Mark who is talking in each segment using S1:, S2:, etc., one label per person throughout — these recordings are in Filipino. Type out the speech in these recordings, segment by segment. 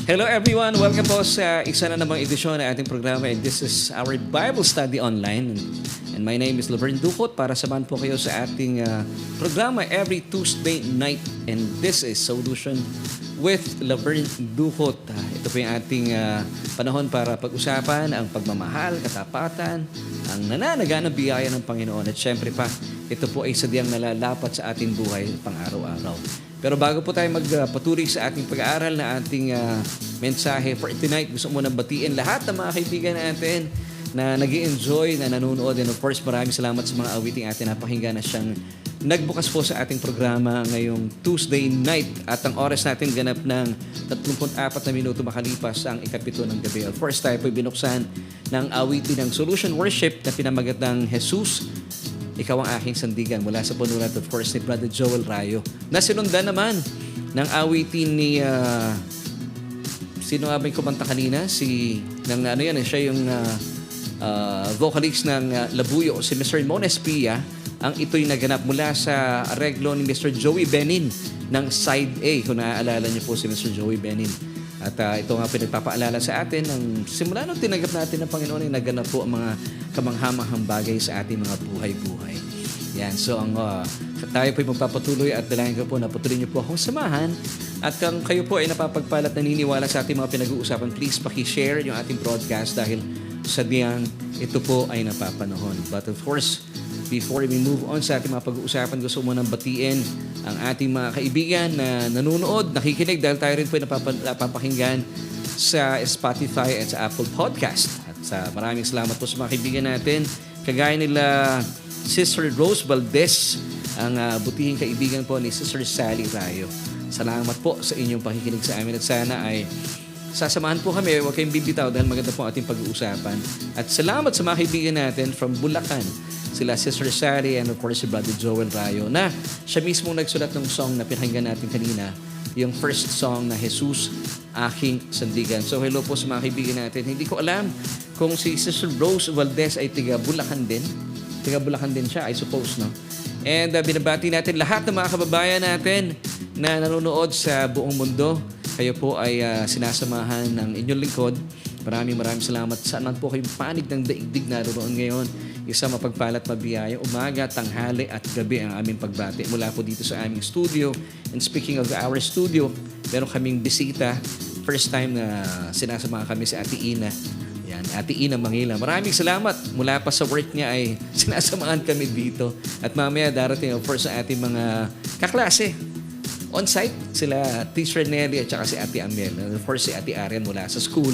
S1: Hello everyone! Welcome po sa isa na namang edisyon ng ating programa, and this is our Bible Study Online. And my name is Laverne Ducot para samahan po kayo sa ating programa every Tuesday night. And this is Solution with Laverne Ducot. Ito po yung ating panahon para pag-usapan ang pagmamahal, katapatan, ang nananaga ng biyaya ng Panginoon. At syempre pa, ito po ay sadyang nalalapat sa ating buhay pang-araw-araw. Pero bago po tayo magpatuloy sa ating pag-aaral na ating mensahe for tonight, gusto mo nang batiin lahat ng mga kaibigan natin na nag-i-enjoy, na nanonood. And of course, maraming salamat sa mga awiting ating napakinggan na siyang nagbukas po sa ating programa ngayong Tuesday night. At ang oras natin ganap ng 34 na minuto makalipas ang ikapito ng gabi. Of course, tayo po binuksan ng awitin ng Solution Worship na pinamagat ng Jesus, Ikaw ang aking sandigan, mula sa panulat, of course, ni Brother Joel Rayo. Na sinundan naman ng awitin ni... sino nga ba yung kumanta kanina? Siya yung vocalist ng Labuyo, si Mr. Mon Espia. Ang ito'y naganap mula sa areglo ni Mr. Joey Benin ng Side A. Kung naaalala niyo po si Mr. Joey Benin. At ito nga pinagpapaalala sa atin ng simula nung tinanggap natin ng Panginoon ay naganap po ang mga kamanghamang bagay sa ating mga buhay-buhay. Yan. So, tayo po ay magpapatuloy at dalayan ko po na patuloy niyo po akong samahan. At kung kayo po ay napapagpalat naniniwala sa ating mga pinag-uusapan, please paki-share yung ating broadcast dahil sadyang ito po ay napapanahon. But of course, before we move on sa ating mga pag-uusapan, gusto mo nang batiin ang ating mga kaibigan na nanonood, nakikinig dahil tayo rin po ay napapakinggan sa Spotify at sa Apple Podcast. At maraming salamat po sa mga kaibigan natin. Kagaya nila Sister Rose Valdez, ang butihing kaibigan po ni Sister Sally Rayo. Salamat po sa inyong pakikinig sa amin at sana ay sasamahan po kami. Huwag kayong bibitaw dahil maganda po ating pag-uusapan. At salamat sa mga kaibigan natin from Bulacan, sila Sister Sally and of course si Brother Joel Rayo, na siya mismo nagsulat ng song na pinakinggan natin kanina, yung first song na Jesus, Aking Sandigan. So hello po sa mga kaibigan natin. Hindi ko alam kung si Sister Rose Valdez ay tiga Bulacan din. Tiga Bulacan din siya, I suppose, no? And binabati natin lahat ng mga kababayan natin na nanonood sa buong mundo. Kayo po ay sinasamahan ng inyong lingkod. Maraming salamat. Saan man po kayong panig ng daigdig naroon ngayon. Isang mapagpalat mabiyaya, umaga, tanghali at gabi ang aming pagbati mula po dito sa aming studio. And speaking of our studio, meron kaming bisita. First time na sinasamahan kami si Ate Ina. Yan, Ate Ina Mangila. Maraming salamat. Mula pa sa work niya ay sinasamahan kami dito. At mamaya darating of course sa ating mga kaklase. On-site, sila Teacher Nelly at saka si Ate Amel. And of course, si Ate Arian mula sa school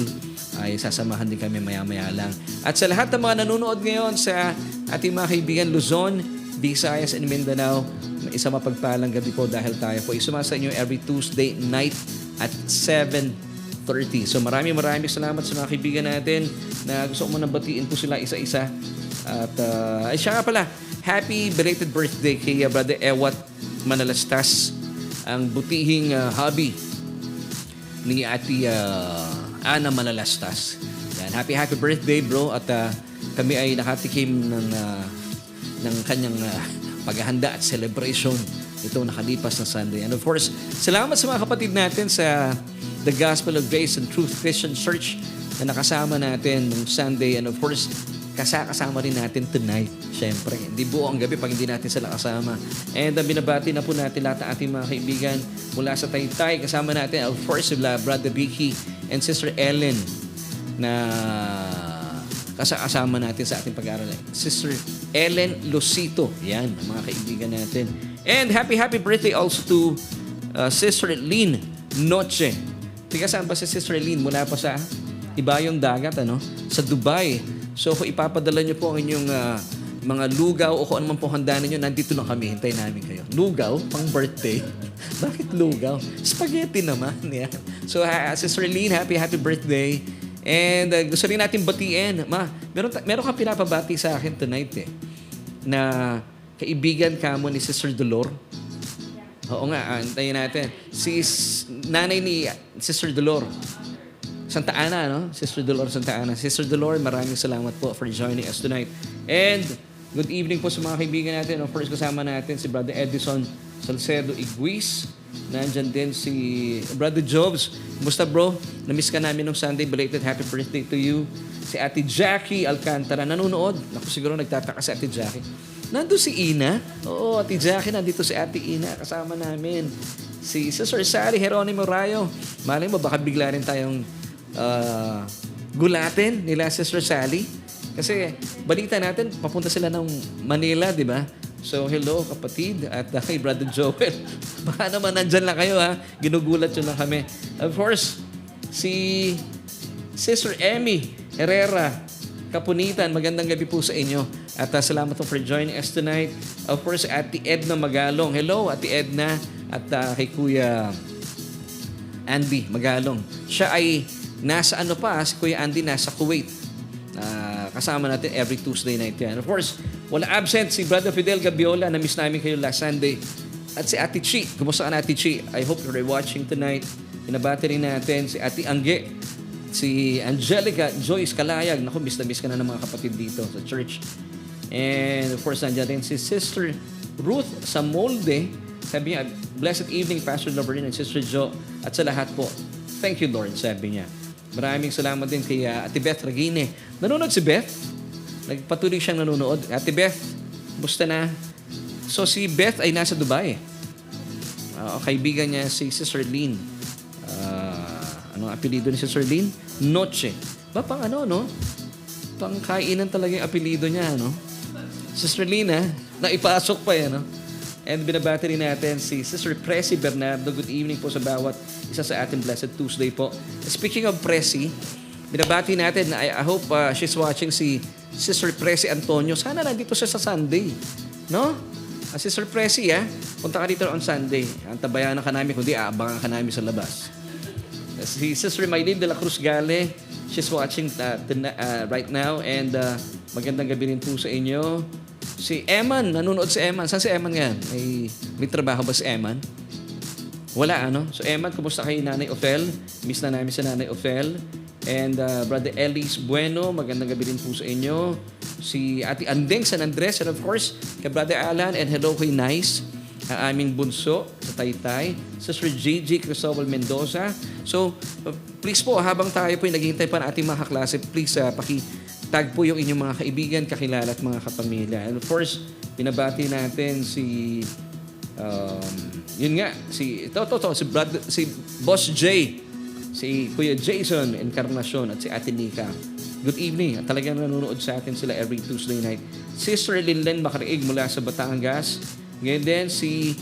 S1: ay sasamahan din kami maya-maya lang. At sa lahat ng mga nanonood ngayon sa ating mga kaibigan Luzon, Visayas, and Mindanao, isang mapagpalang gabi po dahil tayo po isumasa inyo every Tuesday night at 7:30. So maraming salamat sa mga kaibigan natin na gusto mo nang batiin po sila isa-isa. At siya nga pala, happy belated birthday kay Brother Ewat Manalastas, ang butihing hobby ni Ate Ana Manalastas. Yan. Happy birthday, bro. At kami ay nakatikim ng kanyang paghahanda at celebration itong nakalipas na Sunday. And of course, salamat sa mga kapatid natin sa The Gospel of Grace and Truth Christian Church na nakasama natin nung Sunday. And of course, kasama rin natin tonight. Siyempre, hindi buo ang gabi pag hindi natin sila kasama. And binabati na po natin lahat ng ating mga kaibigan mula sa Taytay. Kasama natin, of course, sila Brother Vicky and Sister Ellen na kasama natin sa ating pag-aaral. Sister Ellen Lucito. Yan, mga kaibigan natin. And happy birthday also to Sister Lynn Noche. Tiga saan ba si Sister Lynn? Mula pa sa Ibayong Dagat, sa Dubai. So kung ipapadala niyo po ang inyong mga lugaw o kung ano man po handa ninyo, nandito na kami. Hintayin namin kayo. Lugaw? Pang birthday? Bakit lugaw? Spaghetti naman. Yan. So Sister Lynn, happy birthday. And gusto rin natin batiin. Meron kang pinapabati sa akin tonight na kaibigan ka mo ni Sister Dolor. Oo nga, antayin natin. Si nanay ni Sister Dolor. Santa Ana, no? Sister Dolor Santa Ana. Sister Dolor, maraming salamat po for joining us tonight. And Good evening po sa mga kaibigan natin. Of course, kasama natin si Brother Edison Salcedo Iguis. Nandyan din si Brother Jobs. Kumusta bro? Namiss ka namin nung Sunday. Belated happy birthday to you. Si Ate Jackie Alcantara. Nanonood. Naku, siguro nagtataka si Ate Jackie. Nandun si Ina. Oo, Ate Jackie. Nandito si Ate Ina. Kasama namin. Si Sister Sally Geronimo Rayo. Malay mo, baka bigla rin tayong gulatin nila Sister Sally. Kasi balita natin, papunta sila ng Manila, di ba? So, hello kapatid at kay Brother Joel. Baka naman nandyan lang kayo ha. Ginugulat yun lang kami. Of course, si Sister Emmy Herrera Kapunitan, magandang gabi po sa inyo. At salamat po for joining us tonight. Of course, Ate Edna Magalong. Hello, Ate Edna. At kay Kuya Andy Magalong. Siya ay nasa ano pa, si Kuya Andy nasa Kuwait. Kasama natin every Tuesday night yan. Of course, wala absent si Brother Fidel Gabiola. Na-miss namin kayo last Sunday. At si Ate Chi. Kumusta ka na, Ate Chi? I hope you're watching tonight. Pinabati rin natin si Ate Angge, si Angelica Joyce Kalayag. Naku, miss na miss ka na ng mga kapatid dito sa church. And of course, nandiyan din si Sister Ruth Samolde. Sabi niya, blessed evening, Pastor Laverne and Sister Jo. At sa lahat po, thank you, Lord, sabi niya. Maraming salamat din kay Ate Beth Regine. Nanonood si Beth? Nagpatuloy siyang nanonood. Ate Beth, musta na? So si Beth ay nasa Dubai. Kaibigan niya si Sister Lynn. Anong apelido ni Sister Lynn? Noche. Pang ano, no? Pang kainan talaga yung apelido niya, no? Sister Lynn, naipasok pa yan, no? And binabati rin natin si Sister Presi Bernardo. Good evening po sa bawat isa sa ating Blessed Tuesday po. Speaking of Presi, binabati natin, I hope she's watching si Sister Presi Antonio. Sana nandito siya sa Sunday. No? Sister Presi, punta ka dito on Sunday. Antabayanan ka namin, kundi aabangan ka namin sa labas. Si Sister Maylene de la Cruz Gale, she's watching right now. And magandang gabi rin po sa inyo. Si Eman, nanonood si Eman. Saan si Eman ngayon? May trabaho ba si Eman? Wala, ano? So Eman, kumusta kay Nanay Ophel? Miss na namin si Nanay Ophel. And Brother Ellis Bueno, magandang gabi rin po sa inyo. Si Ate Andeng San Andres, and of course, kay Brother Alan, and hello kay Nice, ang aming bunso sa Taytay. Sister JJ Cristobal Mendoza. So, please po, habang tayo po yung naghihintay pa ng ating mga kaklase, please tag po yung inyong mga kaibigan, kakilala at mga kapamilya. And of course, binabati natin si si Boss J, si Kuya Jason Encarnacion at si Ate Nika. Good evening. At talagang nanonood sa atin sila every Tuesday night. Sister Linlen Makariig mula sa Batangas. Ngayon din si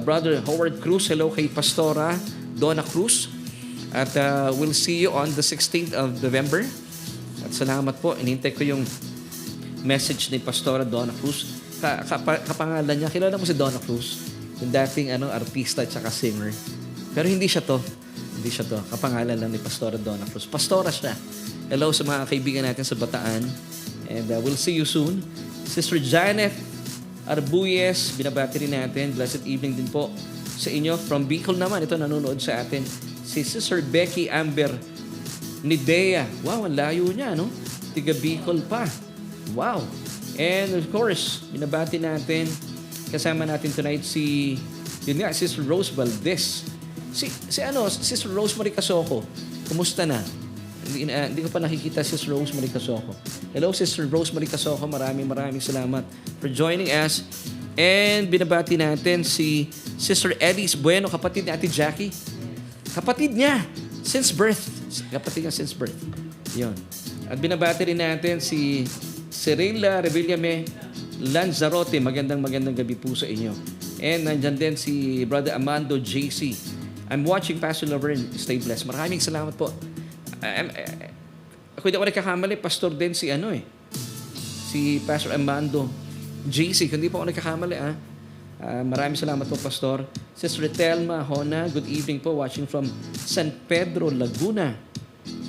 S1: Brother Howard Cruz. Hello kay Pastora Donna Cruz. At we'll see you on the 16th of November. At salamat po. Inintay ko yung message ni Pastora Donna Cruz. Kapangalan niya. Kilala mo si Donna Cruz? Yung dating artista at saka singer. Pero hindi siya to. Hindi siya to. Kapangalan lang ni Pastora Donna Cruz. Pastora siya. Hello sa mga kaibigan natin sa Bataan. And we'll see you soon. Sister Janet Arbuyes, binabati rin natin. Blessed evening din po sa inyo. From Bicol naman, ito nanonood sa atin. Si Sister Becky Amber Nidea. Wow, ang layo niya, no? Tiga Bicol pa. Wow. And of course, binabati natin, kasama natin tonight si Sister Rose Valdez. Sister Rosemary Casoko. Kumusta na? Hindi ko pa nakikita Sister Rosemary Casoko. Hello, Sister Rosemary Casoko. Maraming salamat for joining us. And binabati natin si Sister Eddie Bueno, kapatid ni Ate Jackie. Kapatid niya since birth. Yun. At binabati rin natin si Cirilla Revillame Lanzarote. Magandang gabi po sa inyo. And nandyan din si Brother Amando JC. I'm watching Pastor Laverne. Stay blessed. Maraming salamat po. Ako hindi ako nagkakamali. Pastor din si si Pastor Amando JC. Hindi po ako nagkakamali. Maraming salamat po, Pastor. Sister Telma Hona, good evening po, watching from San Pedro, Laguna.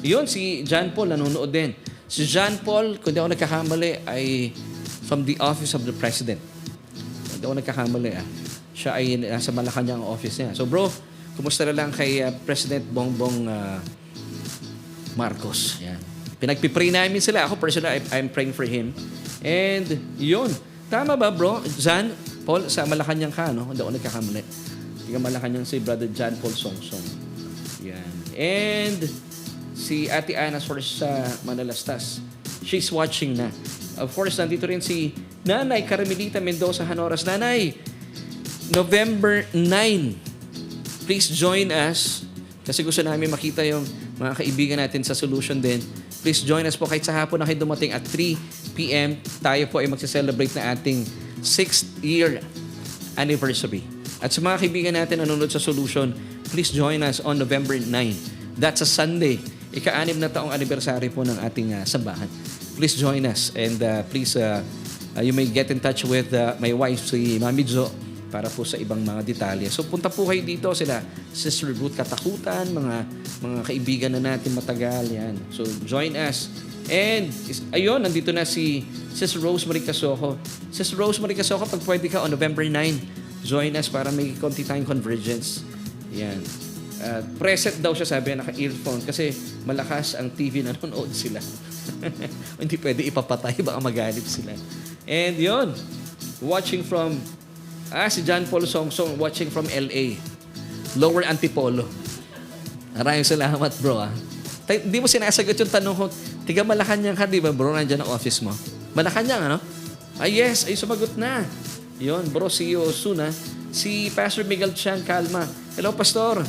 S1: Yun, si John Paul, nanonood din. Si John Paul, kung di ako nagkakamali, ay from the office of the President. Kung di ako nagkakamali, siya ay nasa Malacanang office niya. So bro, kumusta na lang kay President Bongbong Marcos. Yan. Pinagpipray namin sila. Ako personally, I'm praying for him. And yun. Tama ba, bro? John Paul, sa Malacanang ka, no? Hindi ako nagkakamali. Tiga Malacanang si Brother John Paul Songsong. Yan. And si Ate Ana sa Manalastas. She's watching na. Of course, nandito rin si Nanay Carmelita Mendoza Hanoras. Nanay, November 9. Please join us. Kasi gusto namin makita yung mga kaibigan natin sa Solution din. Please join us po kahit sa hapon na kayo dumating at 3 p.m. Tayo po ay magse-celebrate na ating 6th year anniversary. At sa mga kaibigan natin na nanonood sa Solution, please join us on November 9. That's a Sunday. Ika-6 na taong anniversary po ng ating sambahan. Please join us and please you may get in touch with my wife, si Mami Jo, para po sa ibang mga detalye. So punta po kayo dito, sila Sister Ruth Katakutan, mga kaibigan na natin matagal yan. So join us. And ayun, nandito na si Sister Rosemary Casoko. Sister Rosemary Casoko, pag pwede ka on November 9, join us para may konti tayong convergence. Yan. Preset daw siya, sabi, naka-earphone kasi malakas ang TV na nanonood sila. Hindi pwede ipapatay, baka magalit sila. And yun, watching from si John Paul Songsong, watching from LA. Lower Antipolo. Maraming salamat, bro. Hindi mo sinasagot yung tanong ko, tiga Malacanang ka, di ba, bro? Nandiyan ang office mo. Malacanang, ano? Yes, ay sumagot na. Yun, bro, see you soon, ha? Si Pastor Miguel Chan, kalma. Hello, Pastor.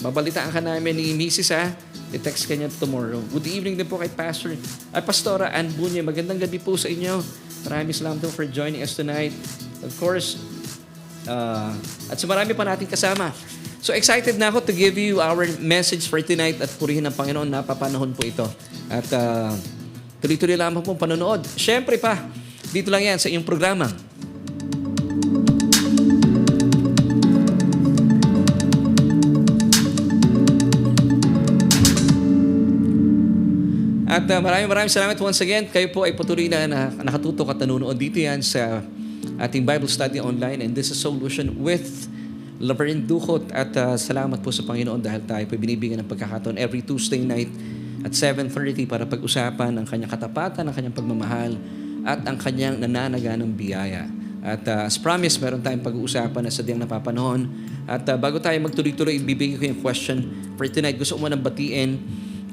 S1: Mabalitaan ka namin ni Mrs., ha? I-text ka niya tomorrow. Good evening din po kay Pastor. Pastora Ann Bunye, magandang gabi po sa inyo. Maraming salamat for joining us tonight. Of course, at sa marami pa natin kasama. So excited na ako to give you our message for tonight at purihin ng Panginoon. Napapanahon po ito. At tuloy-tuloy lamang po panonood. Siyempre pa, dito lang yan sa iyong programa. At maraming salamat once again. Kayo po ay patuloy na nakatutok at nanonood dito yan sa ating Bible study online, and this is Solution with Laverne Ducot. At salamat po sa Panginoon dahil tayo po binibigyan ng pagkakataon every Tuesday night at 7:30 para pag-usapan ang kanyang katapatan, ang kanyang pagmamahal at ang kanyang nananaganang biyaya. At as promised, meron tayong pag-uusapan na sadyang napapanahon. At bago tayo magtuloy-tuloy, ibibigay ko yung question for tonight. Gusto ko manang batiin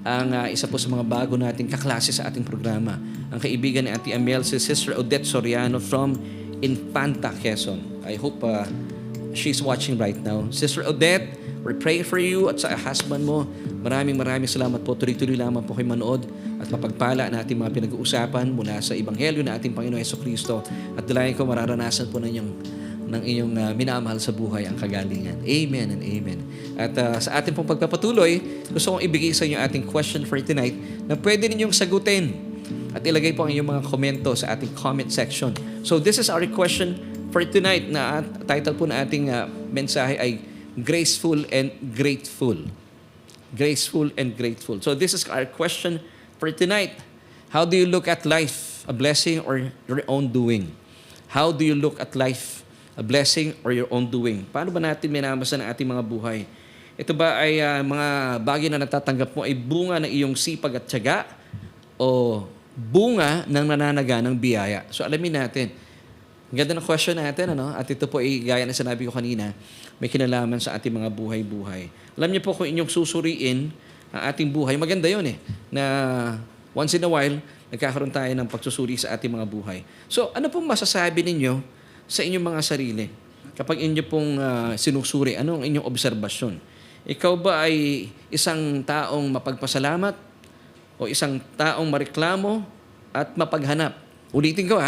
S1: ang isa po sa mga bago nating kaklase sa ating programa. Ang kaibigan ni Auntie Amel, si Sister Odette Soriano from Infanta, Quezon. I hope she's watching right now. Sister Odette, we're praying for you at sa husband mo. Maraming salamat po. Tuloy-tuloy lamang po kayo manood at mapagpala natin mga pinag-uusapan mula sa Ebanghelyo na ating Panginoon Jesucristo. At dalayan ko mararanasan po ng inyong minamahal sa buhay ang kagalingan. Amen and amen. At sa ating pong pagpapatuloy, gusto kong ibigay sa inyo ating question for tonight na pwede ninyong sagutin at ilagay po ang inyong mga komento sa ating comment section. So this is our question for tonight na title po na ating mensahe ay Graceful and Grateful. Graceful and Grateful. So this is our question for tonight. How do you look at life, a blessing or your own doing? How do you look at life, a blessing or your own doing? Paano ba natin minamasan ang ating mga buhay? Ito ba ay mga bagay na natatanggap mo ay bunga ng iyong sipag at tiyaga o bunga ng nananaga ng biyaya? So alamin natin. Ang ganda ng question natin, ano? At ito po ay gaya na sinabi ko kanina, may kinalaman sa ating mga buhay-buhay. Alam niyo po kung inyong susuriin ang ating buhay, maganda yun na once in a while, nagkakaroon tayo ng pagsusuri sa ating mga buhay. So ano pong masasabi ninyo sa inyong mga sarili kapag inyo pong sinusuri? Ano ang inyong obserbasyon? Ikaw ba ay isang taong mapagpasalamat o isang taong mareklamo at mapaghanap? Ulitin ko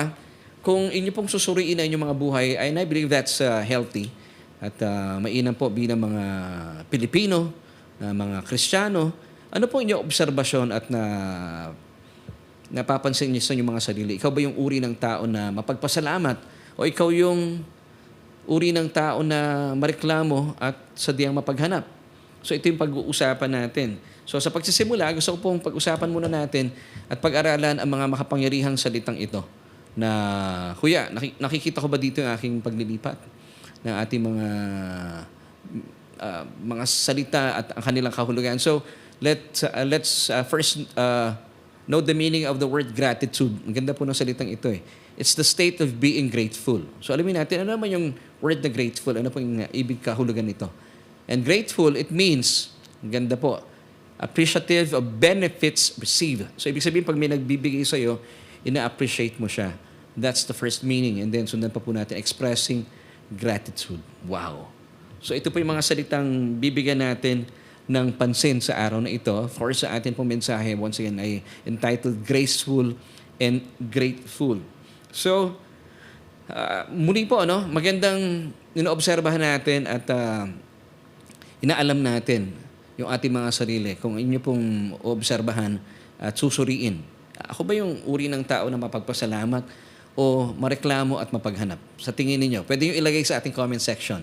S1: kung inyo pong susuriin na inyong mga buhay, and I believe that's healthy at mainam po bilang mga Pilipino, mga Kristiyano, ano po inyong obserbasyon at napapansin niyo sa inyong mga sarili? Ikaw ba yung uri ng tao na mapagpasalamat o ikaw yung uri ng tao na mareklamo at sadyang mapaghanap? So ito yung pag-uusapan natin. So sa pagsisimula, gusto ko pong pag-usapan muna natin at pag-aralan ang mga makapangyarihang salitang ito. Na, kuya, nakikita ko ba dito yung aking paglilipat ng ating mga salita at ang kanilang kahulugan? So let's first know the meaning of the word gratitude. Ang ganda po ng salitang ito eh. It's the state of being grateful. So alamin natin, ano naman yung word na grateful? Ano po yung ibig kahulugan nito? And grateful, it means, ang ganda po, appreciative of benefits received. So ibig sabihin, pag may nagbibigay sa'yo, ina-appreciate mo siya. That's the first meaning. And then sundan pa po natin, expressing gratitude. Wow. So ito po yung mga salitang bibigyan natin ng pansin sa araw na ito. For sa atin pong mensahe, once again, ay entitled Graceful and Grateful. So, muli po, magandang inoobserbahan natin at inaalam natin yung ating mga sarili. Kung inyo pong obserbahan at susuriin, ako ba yung uri ng tao na mapagpasalamat o mareklamo at mapaghanap? Sa tingin ninyo, pwede nyo ilagay sa ating comment section.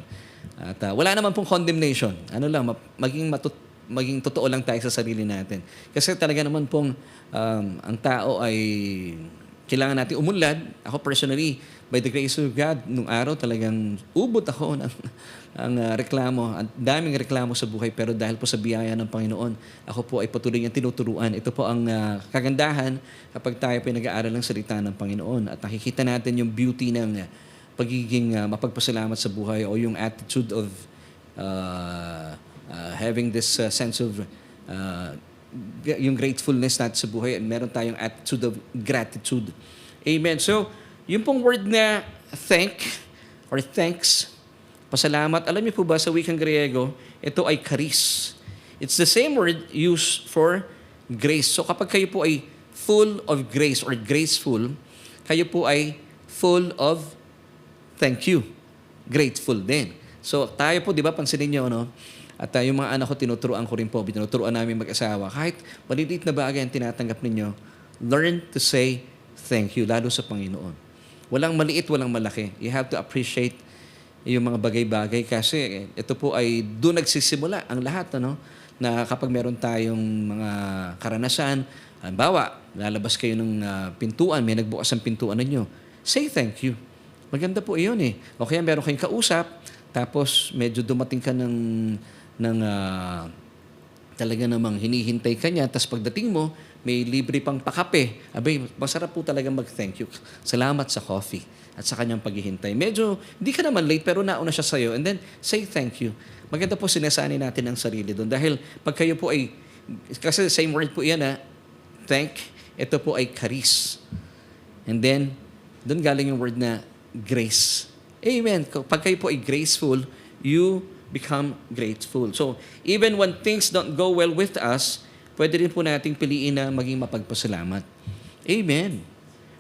S1: At wala naman pong condemnation. Ano lang, maging totoo lang tayo sa sarili natin. Kasi talaga naman pong ang tao ay kailangan natin umunlad. Ako personally, by the grace of God, nung araw talagang ubot ako ng reklamo. Ang daming reklamo sa buhay, pero dahil po sa biyaya ng Panginoon, ako po ay patuloy niyang tinuturuan. Ito po ang kagandahan kapag tayo po nag-aaral ng salita ng Panginoon at nakikita natin yung beauty ng pagiging mapagpasalamat sa buhay o yung attitude of having this sense of yung gratefulness natin sa buhay, and meron tayong attitude of gratitude. Amen. So, yung pong word na thank or thanks, pasalamat, alam niyo po ba sa wikang Griego, ito ay charis. It's the same word used for grace. So kapag kayo po ay full of grace or graceful, kayo po ay full of thank you. Grateful din. So tayo po, di ba, pansinin niyo, at yung mga anak ko, tinuturuan ko rin po, tinuturuan namin mag-asawa. Kahit maliliit na bagay ang tinatanggap ninyo, learn to say thank you, lalo sa Panginoon. Walang maliit, walang malaki. You have to appreciate yung mga bagay-bagay kasi ito po ay doon nagsisimula ang lahat, na kapag meron tayong mga karanasan, halimbawa, lalabas kayo ng pintuan, may nagbukas ang pintuan ninyo, say thank you. Maganda po iyon eh. O kaya meron kayong kausap, tapos medyo dumating ka talaga namang hinihintay ka niya, tapos pagdating mo, may libre pang pakape. Abay, masarap po talaga mag-thank you. Salamat sa coffee at sa kanyang paghihintay. Medyo, di ka naman late, pero nauna siya sa'yo. And then, say thank you. Maganda po sinasanay natin ang sarili doon. Dahil pag kayo po ay, kasi same word po yan thank, ito po ay charis. And then, doon galing yung word na grace. Amen. Pag kayo po ay graceful, you become grateful. So, even when things don't go well with us, pwede rin po nating piliin na maging mapagpasalamat. Amen.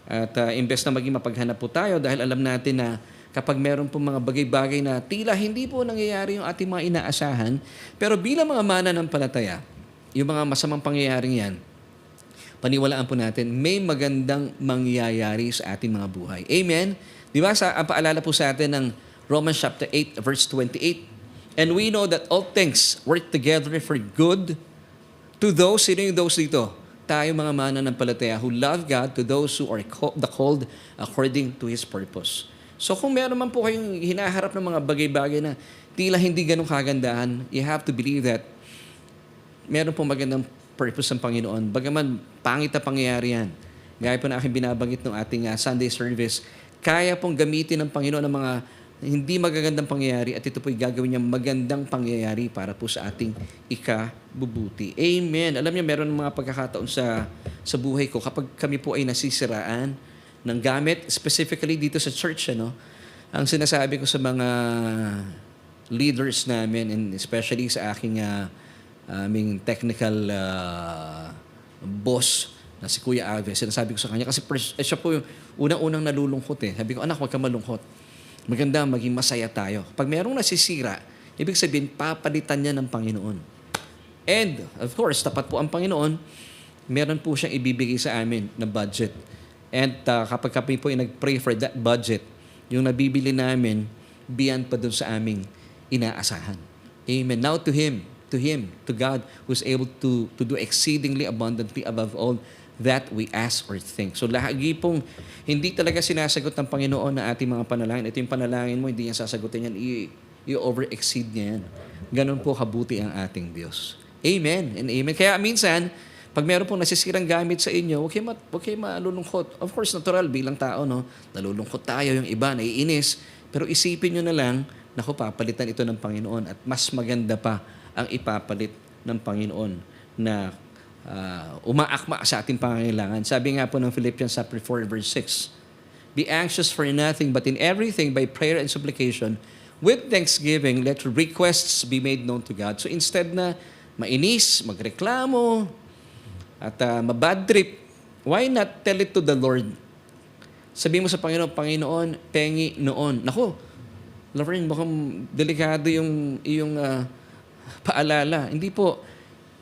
S1: At imbes na maging mapaghanap po tayo dahil alam natin na kapag meron po mga bagay-bagay na tila hindi po nangyayari yung ating mga inaasahan, pero bilang mga mananampalataya, yung mga masamang pangyayaring yan, paniwalaan po natin, may magandang mangyayari sa ating mga buhay. Amen? Di ba? Ang paalala po sa atin ng Romans chapter 8, verse 28, and we know that all things work together for good to those, sino yung those dito? Tayo mga mananampalataya who love God, to those who are the called according to His purpose. So kung meron man po kayong hinaharap ng mga bagay-bagay na tila hindi ganun kagandahan, you have to believe that meron pong magandang purpose ng Panginoon. Bagaman pangit na pangyayari yan. Gaya po na aking binabanggit ng ating Sunday service, kaya pong gamitin ng Panginoon ng mga hindi magagandang pangyayari at ito po'y gagawin niya magandang pangyayari para po sa ating ikabubuti. Amen. Alam niyo, meron mga pagkakataon sa buhay ko kapag kami po ay nasisiraan ng gamit, specifically dito sa church, ang sinasabi ko sa mga leaders namin and especially sa aking aming technical boss na si Kuya Aves, sinasabi ko sa kanya kasi siya po yung unang-unang nalulungkot eh. Sabi ko, anak, huwag ka malungkot. Maganda maging masaya tayo. Pag merong nasisira, ibig sabihin, papalitan niya ng Panginoon. And, of course, tapat po ang Panginoon, meron po siyang ibibigay sa amin na budget. And kapag kami po ay nag-pray for that budget, yung nabibili namin, beyond pa dun sa aming inaasahan. Amen. Now to Him, to God, who's able to do exceedingly abundantly above all that we ask or think. So lagi pong hindi talaga sinasagot ng Panginoon na ating mga panalangin. Ito yung panalangin mo, hindi niya sasagutin yan. I-over-exceed niya yan. Ganon po kabuti ang ating Diyos. Amen and amen. Kaya minsan, Pag meron pong nasisirang gamit sa inyo, huwag kayo malulungkot. Of course, natural bilang tao, no? Nalulungkot tayo, yung iba, naiinis. Pero isipin nyo na lang, naku, papalitan ito ng Panginoon at mas maganda pa ang ipapalit ng Panginoon na umaakma sa ating pangangailangan. Sabi nga po ng Philippians chapter 4, verse 6, be anxious for nothing, but in everything by prayer and supplication, with thanksgiving, let your requests be made known to God. So instead na mainis, magreklamo, at mabad trip, why not tell it to the Lord? Sabihin mo sa Panginoon, Panginoon, pengi noon. Naku, Laverne, mukhang delikado yung iyong paalala. Hindi po.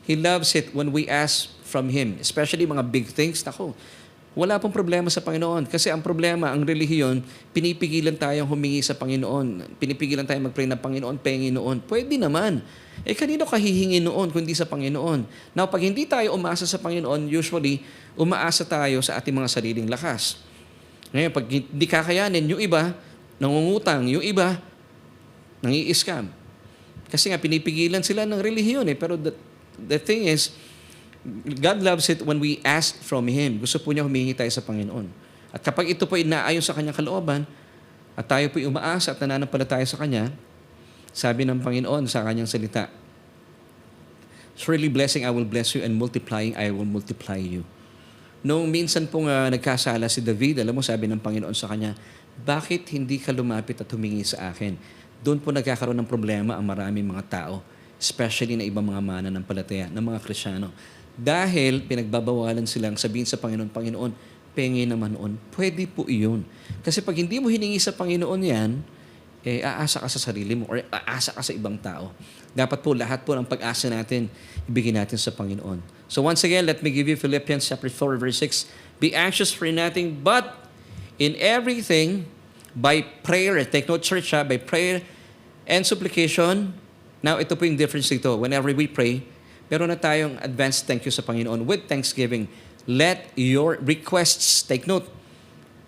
S1: He loves it when we ask from Him, especially mga big things. Naku, wala pong problema sa Panginoon. Kasi ang problema, ang relihiyon, pinipigilan tayong humingi sa Panginoon. Pinipigilan tayong mag-pray ng Panginoon, pengi noon. Pwede naman. Kanino ka hihingi noon kundi sa Panginoon? Now, pag hindi tayo umaasa sa Panginoon, usually, umaasa tayo sa ating mga sariling lakas. Ngayon, pag hindi kakayanin, yung iba, nangungutang, yung iba, nangi-scam. Kasi nga, pinipigilan sila ng relihiyon. Pero the thing is, God loves it when we ask from Him. Gusto po niya humingi tayo sa Panginoon. At kapag ito po inaayon sa Kanyang kalooban, at tayo po umaasa at nananampalataya sa Kanya, sabi ng Panginoon sa Kanyang salita, surely blessing I will bless you and multiplying I will multiply you. Noong minsan pong nagkasala si David, alam mo, sabi ng Panginoon sa kanya, bakit hindi ka lumapit at humingi sa akin? Doon po nagkakaroon ng problema ang maraming mga tao, especially na ibang mga mananampalataya, ng mga Kristyano. Dahil pinagbabawalan silang sabihin sa Panginoon, Panginoon, pengi naman noon. Pwede po iyon. Kasi pag hindi mo hiningi sa Panginoon yan, aasa ka sa sarili mo or aasa ka sa ibang tao. Dapat po lahat po ng pag-asa natin, ibigay natin sa Panginoon. So once again, let me give you Philippians chapter 4, verse 6. Be anxious for nothing, but in everything, by prayer, take note church by prayer and supplication. Now, ito po yung difference dito. Whenever we pray, meron na tayong advanced thank you sa Panginoon with thanksgiving. Let your requests, take note,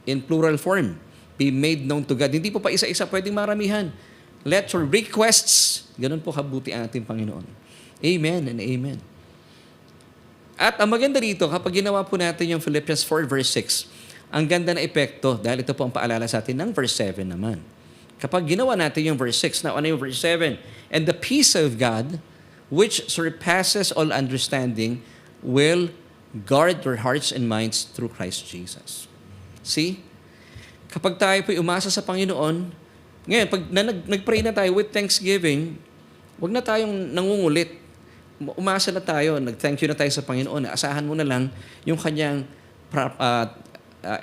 S1: in plural form, be made known to God. Hindi po pa isa-isa, pwedeng maramihan. Let your requests, ganun po kabuti ang ating Panginoon. Amen and amen. At ang maganda dito, kapag ginawa po natin yung Philippians 4 verse 6, ang ganda na epekto, dahil ito po ang paalala sa atin ng verse 7 naman. Kapag ginawa natin yung verse 6, na ano yung verse 7? And the peace of God, which surpasses all understanding, will guard your hearts and minds through Christ Jesus. See? Kapag tayo po'y umasa sa Panginoon, ngayon, pag nag-pray na tayo with thanksgiving, wag na tayong nangungulit. Umasa na tayo, nag-thank you na tayo sa Panginoon. Asahan mo na lang yung kanyang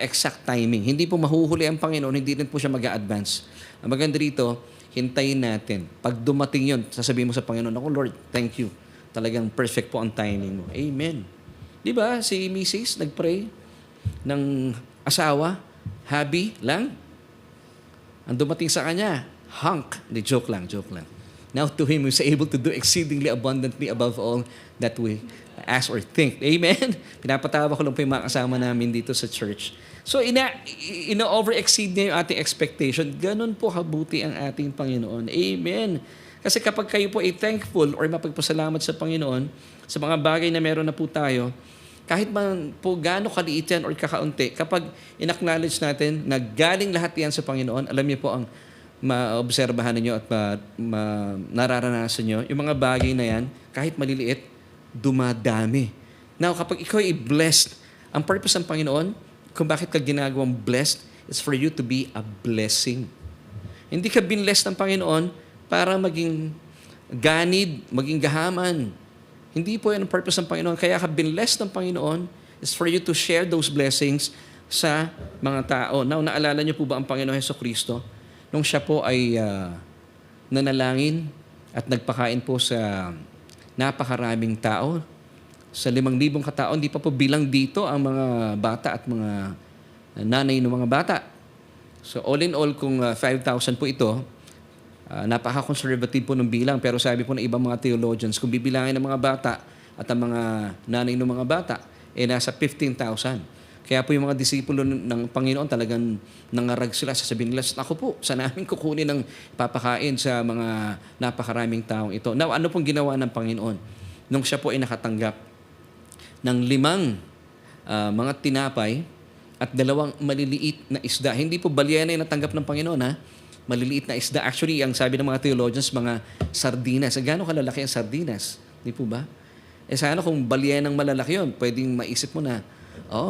S1: exact timing. Hindi po mahuhuli ang Panginoon, hindi rin po siya mag-a-advance. Ang maganda rito, hintayin natin. Pag dumating yun, sasabihin mo sa Panginoon, ako Lord, thank you. Talagang perfect po ang timing mo. Amen. Di ba si Mrs. nag-pray ng asawa, hubby lang? Ang dumating sa kanya, hunk. Di, joke lang. Now to Him who is able to do exceedingly abundantly above all that we ask or think. Amen? Pinapatawa ko lang po yung mga kasama namin dito sa church. So, ina-over-exceed niya yung ating expectation. Ganon po kabuti ang ating Panginoon. Amen. Kasi kapag kayo po ay thankful or mapagpasalamat sa Panginoon, sa mga bagay na meron na po tayo, kahit man po gaano kaliit yan or kakaunti, kapag in-acknowledge natin na galing lahat yan sa Panginoon, alam niyo po ang maobserbahan ninyo at nararanasan nyo, yung mga bagay na yan, kahit maliliit, dumadami. Now, kapag ikaw ay blessed, ang purpose ng Panginoon, kung bakit ka ginagawang blessed, is for you to be a blessing. Hindi ka binless ng Panginoon para maging ganid, maging gahaman. Hindi po yan ang purpose ng Panginoon. Kaya ka binless ng Panginoon is for you to share those blessings sa mga tao. Now, naalala niyo po ba ang Panginoon Jesucristo? Nung siya po ay nanalangin at nagpakain po sa napakaraming tao, sa 5,000 katao, hindi pa po bilang dito ang mga bata at mga nanay ng mga bata. So all in all, kung 5,000 po ito, napaka-conservative po ng bilang. Pero sabi po ng ibang mga theologians, kung bibilangin ng mga bata at ang mga nanay ng mga bata, nasa 15,000. Kaya po yung mga disipulo ng Panginoon talagang nangarag sila. Sasabihin nila, ako po, saan namin kukunin ng papakain sa mga napakaraming taong ito. Now, ano pong ginawa ng Panginoon? Nung siya po ay nakatanggap ng 5 mga tinapay at 2 maliliit na isda. Hindi po balyena yung natanggap ng Panginoon, ha? Maliliit na isda. Actually, ang sabi ng mga theologians, mga sardinas. Gaano kalalaki ang sardinas? Di po ba? Sana kung balyenang malalaki yun, pwedeng maisip mo na,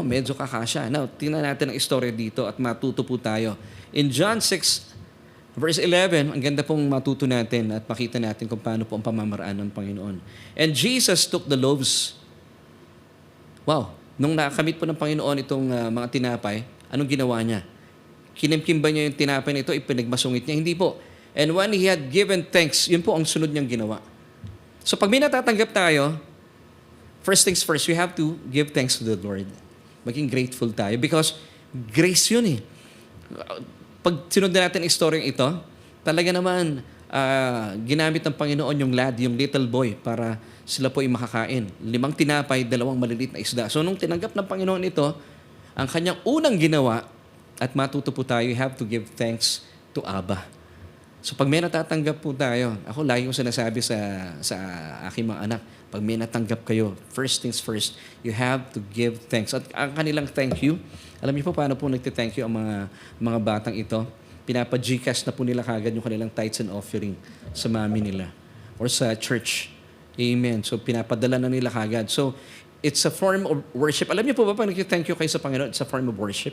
S1: medyo kakasya. Now, tingnan natin ang istorya dito at matuto po tayo. In John 6, verse 11, ang ganda pong matuto natin at makita natin kung paano po ang pamamaraan ng Panginoon. And Jesus took the loaves. Wow! Nung nakamit po ng Panginoon itong mga tinapay, anong ginawa niya? Kinimkim ba niya yung tinapay na ito, ipinagmasungit niya? Hindi po. And when He had given thanks, yun po ang sunod niyang ginawa. So pag may natatanggap tayo, first things first, we have to give thanks to the Lord. Maging grateful tayo because grace yun eh. Pag sinunod natin ang istoryang ito, talaga naman ginamit ng Panginoon yung lad, yung little boy para sila po ay makakain. 5 tinapay, 2 maliliit na isda. So nung tinanggap ng Panginoon ito, ang kanyang unang ginawa, at matuto po tayo, you have to give thanks to Abba. So pag may natatanggap po tayo, ako lagi kong sinasabi sa aking mga anak, pag may natanggap kayo, first things first, you have to give thanks. At ang kanilang thank you, alam niyo po paano po nagte-thank you ang mga batang ito? Pinapa-Gcash na po nila kagad yung kanilang tithes and offering sa mami nila or sa church. Amen. So, pinapadala na nila kagad. So, it's a form of worship. Alam niyo po ba, pag nag-thank you kayo sa Panginoon, it's a form of worship.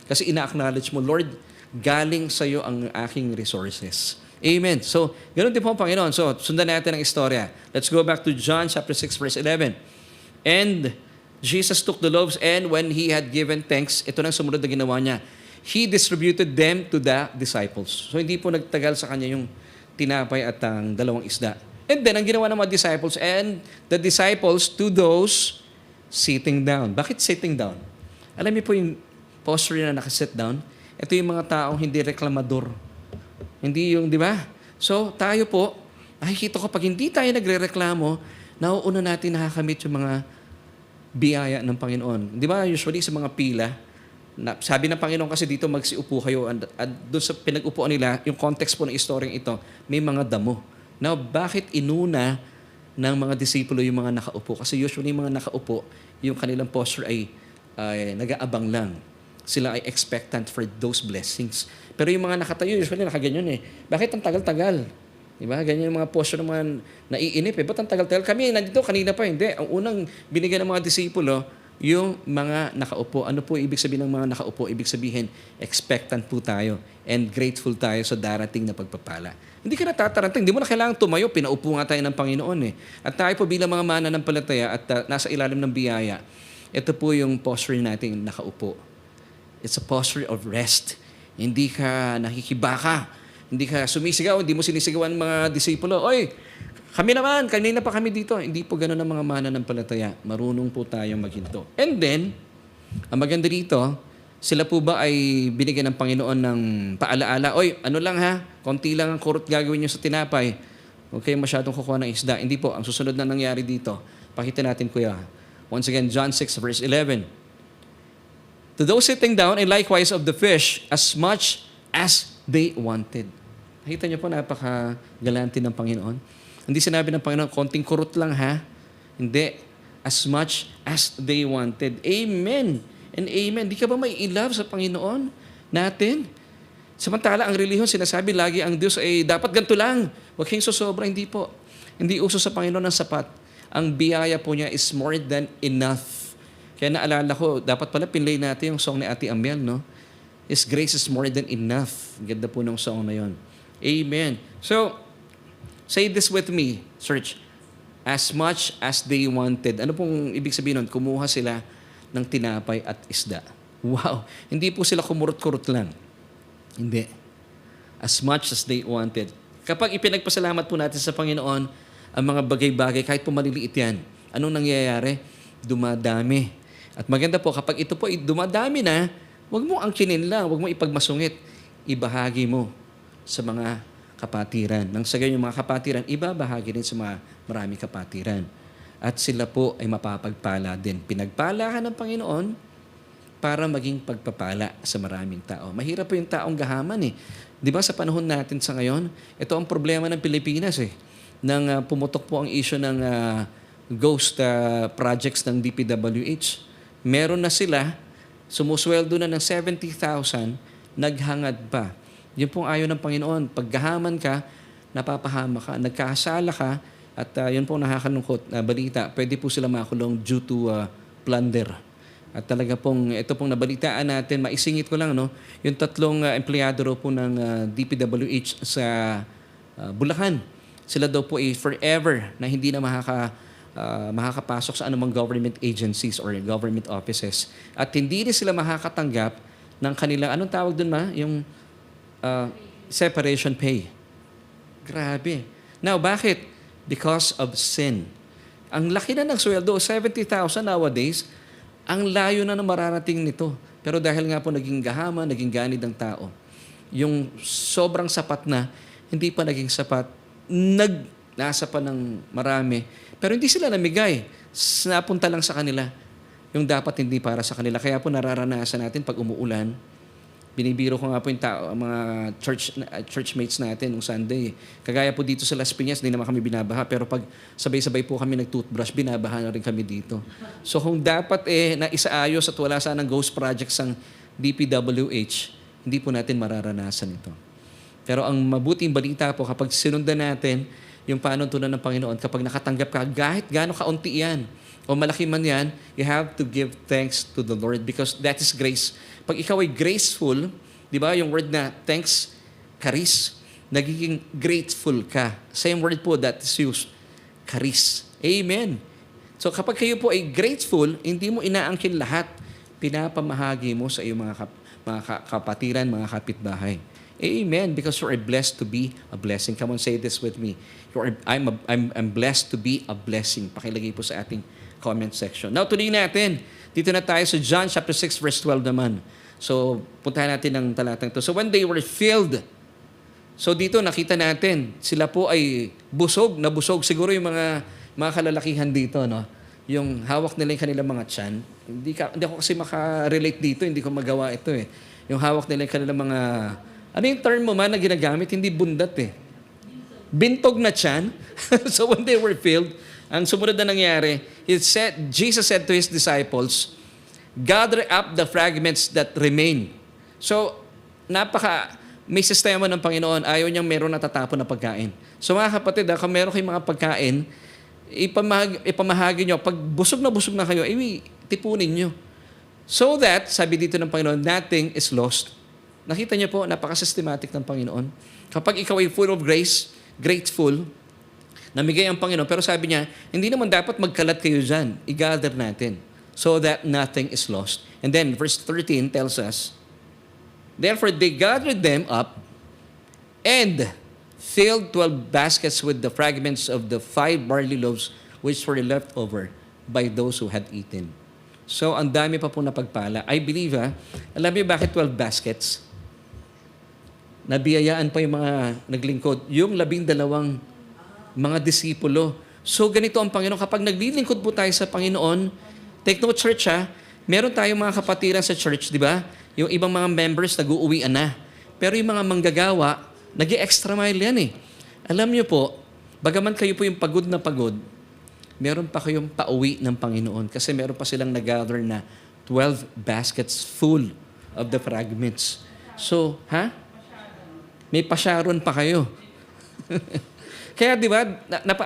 S1: Kasi ina-acknowledge mo, Lord, galing sa iyo ang aking resources. Amen. So, ganoon din po ang Panginoon. So, sundan natin ang istorya. Let's go back to John chapter 6, verse 11. And Jesus took the loaves, and when He had given thanks, ito na sumunod na ginawa niya, He distributed them to the disciples. So, hindi po nagtagal sa kanya yung tinapay at ang 2 isda. And then, ang ginawa ng mga disciples, and the disciples to those sitting down. Bakit sitting down? Alam niyo po yung posture na nakasit down? Ito yung mga taong hindi reklamador. Hindi yung, di ba? So, tayo po, nakikita ko, pag hindi tayo nagre-reklamo, nauuna natin nakakamit yung mga biyaya ng Panginoon. Di ba, usually sa mga pila, sabi ng Panginoon kasi dito magsiupo kayo, at doon sa pinag-upuan nila, yung context po ng istoryang ito, may mga damo. Now, bakit inuna ng mga disipulo yung mga nakaupo? Kasi usually yung mga nakaupo, yung kanilang posture ay nag-aabang lang. Sila ay expectant for those blessings. Pero yung mga nakatayo, usually nakaganyan eh. Bakit ang tagal-tagal? Diba? Ganyan yung mga posture ng mga naiinip eh. Ba't ang tagal-tagal? Kami nandito, kanina pa, hindi. Ang unang binigyan ng mga disipulo, yung mga nakaupo. Ano po ibig sabihin ng mga nakaupo? Ibig sabihin, expectant po tayo and grateful tayo sa darating na pagpapala. Hindi ka natataranta, hindi mo na kailangan tumayo, pinaupo nga tayo ng Panginoon eh. At tayo po bilang mga mananampalataya at nasa ilalim ng biyaya, ito po yung posture natin nakaupo. It's a posture of rest. Hindi ka nakikibaka, hindi ka sumisigaw, hindi mo sinisigawan ng mga disipulo, oy, kami naman, kanina pa kami dito. Hindi po gano'n ang mga mananampalataya. Marunong po tayong maghinto. And then, ang maganda dito, sila po ba ay binigyan ng Panginoon ng paalaala? Oy, ano lang ha, konti lang ang kurot gagawin nyo sa tinapay. Huwag kayong masyadong kukuha ng isda. Hindi po, ang susunod na nangyari dito, pakita natin kuya. Once again, John 6 verse 11. To those sitting down, and likewise of the fish, as much as they wanted. Nakita niyo po, napakagalante ng Panginoon. Hindi sinabi ng Panginoon, konting kurot lang ha. Hindi. As much as they wanted. Amen. And amen. Di ka ba may love sa Panginoon natin? Samantala, ang relihiyon, sinasabi lagi ang Diyos ay dapat ganito lang. Huwag kayong sosobra. Hindi po. Hindi uso sa Panginoon ng sapat. Ang biyaya po niya is more than enough. Kaya naalala ko, dapat pala pinlay natin yung song ni Ate Amel, no? His grace is more than enough. Ganda po ng song na yon. Amen. So, say this with me, church. As much as they wanted. Ano pong ibig sabihin nun? Kumuha sila ng tinapay at isda. Wow! Hindi po sila kumurot-kurot lang. Hindi. As much as they wanted. Kapag ipinagpasalamat po natin sa Panginoon, ang mga bagay-bagay, kahit po maliliit yan, anong nangyayari? Dumadami. At maganda po, kapag ito po ay dumadami na, huwag mo angkinin lang, huwag mo ipagmasungit. Ibahagi mo sa mga kapatiran. Nang sa ganyan yung mga kapatiran, ibabahagi rin sa mga maraming kapatiran. At sila po ay mapapagpala din. Pinagpala ka ng Panginoon para maging pagpapala sa maraming tao. Mahirap po yung taong gahaman eh. Di ba sa panahon natin sa ngayon, ito ang problema ng Pilipinas eh. Nang pumutok po ang issue ng ghost projects ng DPWH. Meron na sila, sumusweldo na ng 70,000, naghangad pa. Yun pong ayaw ng Panginoon. Paggahaman ka, napapahama ka, nagkasala ka, at yun pong nakakalungkot na balita. Pwede po sila makulong due to plunder. At talaga pong, ito pong nabalitaan natin, maisingit ko lang, no? Yung 3 empleyado po ng DPWH sa Bulacan. Sila daw po ay forever na hindi na makakapasok sa anumang government agencies or government offices. At hindi rin sila makakatanggap ng kanilang, anong tawag dun yung separation pay. Grabe. Now, bakit? Because of sin. Ang laki na ng sweldo, 70,000 nowadays, ang layo na mararating nito. Pero dahil nga po naging gahama, naging ganid ng tao, yung sobrang sapat na, hindi pa naging sapat, nasa pa ng marami. Pero hindi sila namigay. Napunta lang sa kanila. Yung dapat hindi para sa kanila. Kaya po nararanasan natin pag umuulan, binibiro ko nga po yung mga churchmates natin nung Sunday. Kagaya po dito sa Las Piñas, hindi naman kami binabaha. Pero pag sabay-sabay po kami nag-toothbrush, binabaha na rin kami dito. So kung dapat na isaayos at wala sanang ghost projects ang DPWH, hindi po natin mararanasan ito. Pero ang mabuting balita po, kapag sinundan natin yung panuntunan ng Panginoon, kapag nakatanggap ka, kahit gaano kaunti yan, o malaki man yan, you have to give thanks to the Lord because that is grace. Pag ikaw ay graceful, di ba, yung word na thanks, charis, nagiging grateful ka. Same word po that is used, charis. Amen. So kapag kayo po ay grateful, hindi mo inaangkin lahat. Pinapamahagi mo sa iyong mga kapatiran, mga kapitbahay. Amen. Because you are blessed to be a blessing. Come on, say this with me. I'm blessed to be a blessing. Pakilagay po sa ating comment section. Now, tuloy natin. Dito na tayo sa John chapter 6 verse 12 naman. So, puntahan natin ang talatang ito. So, when they were filled, so dito nakita natin, sila po ay nabusog. Siguro yung mga kalalakihan dito, no? Yung hawak nila yung kanilang mga tiyan. Hindi ako kasi makarelate dito, hindi ko magawa ito eh. Yung hawak nila yung kanilang mga, ano yung term mo man na ginagamit? Hindi bundat eh. Bintog na tiyan. So when they were filled, ang sumunod na nangyari, Jesus said to His disciples, gather up the fragments that remain. So, may sistema ng Panginoon, ayaw niyang meron natatapon na pagkain. So mga kapatid, kung meron kayong mga pagkain, ipamahagi nyo. Pag busog na kayo, tipunin nyo. So that, sabi dito ng Panginoon, nothing is lost. Nakita niyo po, napaka-systematic ng Panginoon. Kapag ikaw ay full of grace, grateful, namigay ang Panginoon. Pero sabi niya, hindi naman dapat magkalat kayo dyan. I-gather natin so that nothing is lost. And then, verse 13 tells us, therefore, they gathered them up and filled 12 baskets with the fragments of the 5 barley loaves which were left over by those who had eaten. So, ang dami pa po napagpala. I believe, alam niyo bakit 12 baskets? Nabiyayaan pa yung mga naglingkod. Yung 12 mga disipulo. So, ganito ang Panginoon. Kapag naglilingkod po tayo sa Panginoon, take note, church, meron tayong mga kapatiran sa church, di ba? Yung ibang mga members nag-uuwian na. Pero yung mga manggagawa, nag-extra mile yan eh. Alam niyo po, bagaman kayo po yung pagod na pagod, meron pa kayong pauwi ng Panginoon kasi meron pa silang nag-gather na 12 baskets full of the fragments. So, may pasyaron pa kayo. Kaya di ba,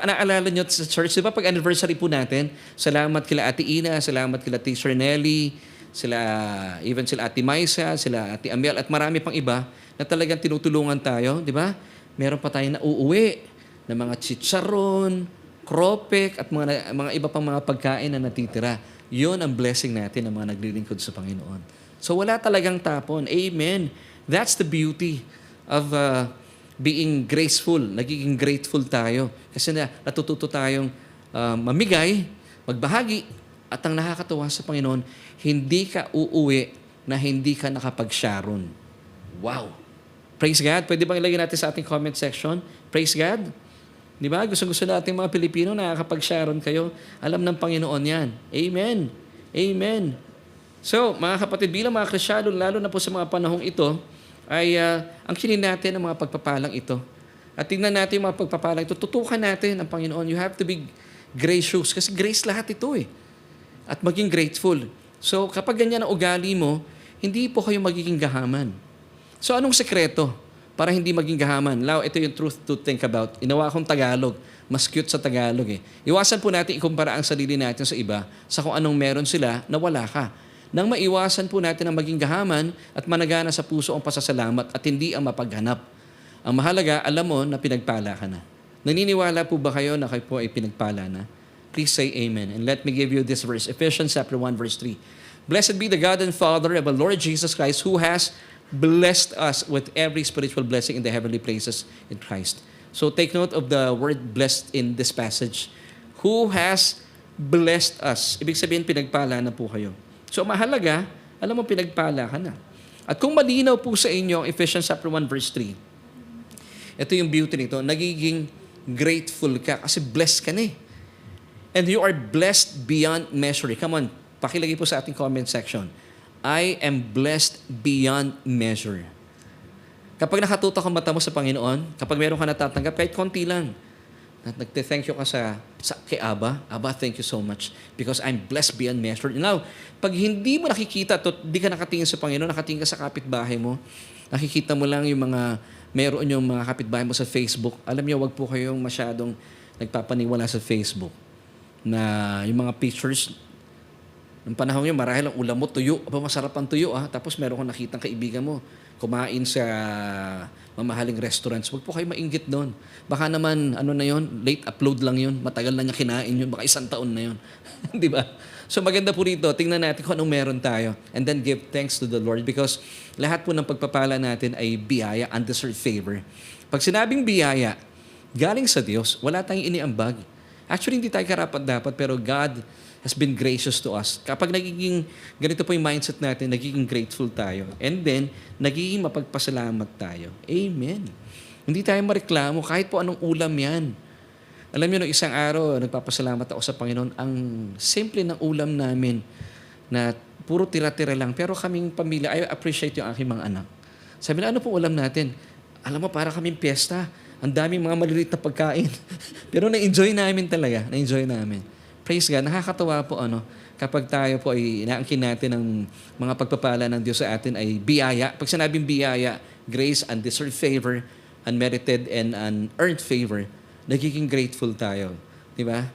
S1: naalala nyo sa church, di ba pag anniversary po natin, salamat kila Ate Ina, salamat kila Ate Shernelly, sila Ate Maisa, sila Ate Amel, at marami pang iba na talagang tinutulungan tayo, di ba? Meron pa tayo na uuwi ng mga chicharon, kropek, at mga iba pang mga pagkain na natitira. Yun ang blessing natin ng mga naglilingkod sa Panginoon. So wala talagang tapon. Amen. That's the beauty of being graceful. Nagiging grateful tayo. Kasi natututo tayong mamigay, magbahagi, at ang nakakatuwa sa Panginoon, hindi ka uuwi na hindi ka nakapag-sharon. Wow! Praise God. Pwede bang ilagay natin sa ating comment section? Praise God. Di ba? Gusto natin mga Pilipino na nakakapag-sharon kayo. Alam ng Panginoon yan. Amen. Amen. So, mga kapatid, bilang mga Kristyano, lalo na po sa mga panahong ito, ay ang kinin natin ang mga pagpapalang ito. At tingnan natin yung mga pagpapalang ito. Tutukan natin ang Panginoon. You have to be gracious. Kasi grace lahat ito eh. At maging grateful. So kapag ganyan ang ugali mo, hindi po kayo magiging gahaman. So anong sekreto para hindi maging gahaman? Now, ito yung truth to think about. Inawa akong Tagalog. Mas cute sa Tagalog eh. Iwasan po natin ikumpara ang sarili natin sa iba sa kung anong meron sila na wala ka. Nang maiwasan po natin ang maging gahaman at managana sa puso ang pasasalamat at hindi ang mapaghanap. Ang mahalaga, alam mo na pinagpala ka na. Naniniwala po ba kayo na kayo po ay pinagpala na? Please say amen. And let me give you this verse. Ephesians chapter 1 verse 3. Blessed be the God and Father of our Lord Jesus Christ, who has blessed us with every spiritual blessing in the heavenly places in Christ. So take note of the word blessed in this passage. Who has blessed us? Ibig sabihin, pinagpala na po kayo. So mahalaga, alam mo, pinagpala ka na. At kung malinaw po sa inyo ang Ephesians chapter 1 verse 3, ito yung beauty nito, nagiging grateful ka kasi blessed ka na eh. And you are blessed beyond measure. Come on, pakilagay po sa ating comment section. I am blessed beyond measure. Kapag nakatutok ang mata mo sa Panginoon, kapag meron ka natatanggap, kahit konti lang, nagte-thank you ka kay Abba. Abba, thank you so much because I'm blessed beyond measure. Now, pag hindi mo nakikita at di ka nakatingin sa Panginoon, nakatingin ka sa kapitbahay mo, nakikita mo lang yung meron yung mga kapitbahay mo sa Facebook. Alam niyo, wag po kayong masyadong nagpapaniwala sa Facebook na yung mga pictures ng panahon yun, marahil ang ulam mo, tuyo. Aba, masarap ang tuyo, ah. Tapos meron kong nakitang kaibigan mo, kumain sa mamahaling restaurants. Huwag po kayo mainggit doon. Baka naman, late upload lang yun. Matagal na niya kinain yun. Baka 1 taon na yun. Di ba? So maganda po rito, tingnan natin kung anong meron tayo. And then give thanks to the Lord because lahat po ng pagpapala natin ay biyaya, undeserved favor. Pag sinabing biyaya, galing sa Diyos, wala tayong iniambag. Actually, hindi tayo karapat-dapat, pero God has been gracious to us. Kapag nagiging, ganito po yung mindset natin, nagiging grateful tayo. And then, nagiging mapagpasalamat tayo. Amen. Hindi tayo mareklamo kahit po anong ulam yan. Alam niyo, nung isang araw, nagpapasalamat ako sa Panginoon. Ang simple ng ulam namin na puro tira-tira lang. Pero kaming pamilya, I appreciate yung aking mga anak. Sabi na, ano po ulam natin? Alam mo, para kaming piyesta. Ang daming mga maliliit na pagkain. Pero na-enjoy namin talaga. Na-enjoy namin. Praise God. Nakakatawa po kapag tayo po ay inaangkin natin ng mga pagpapala ng Diyos sa atin ay biyaya. Pag sinabing biyaya, grace, undeserved favor, unmerited and unearned favor, nagiging grateful tayo. Di ba?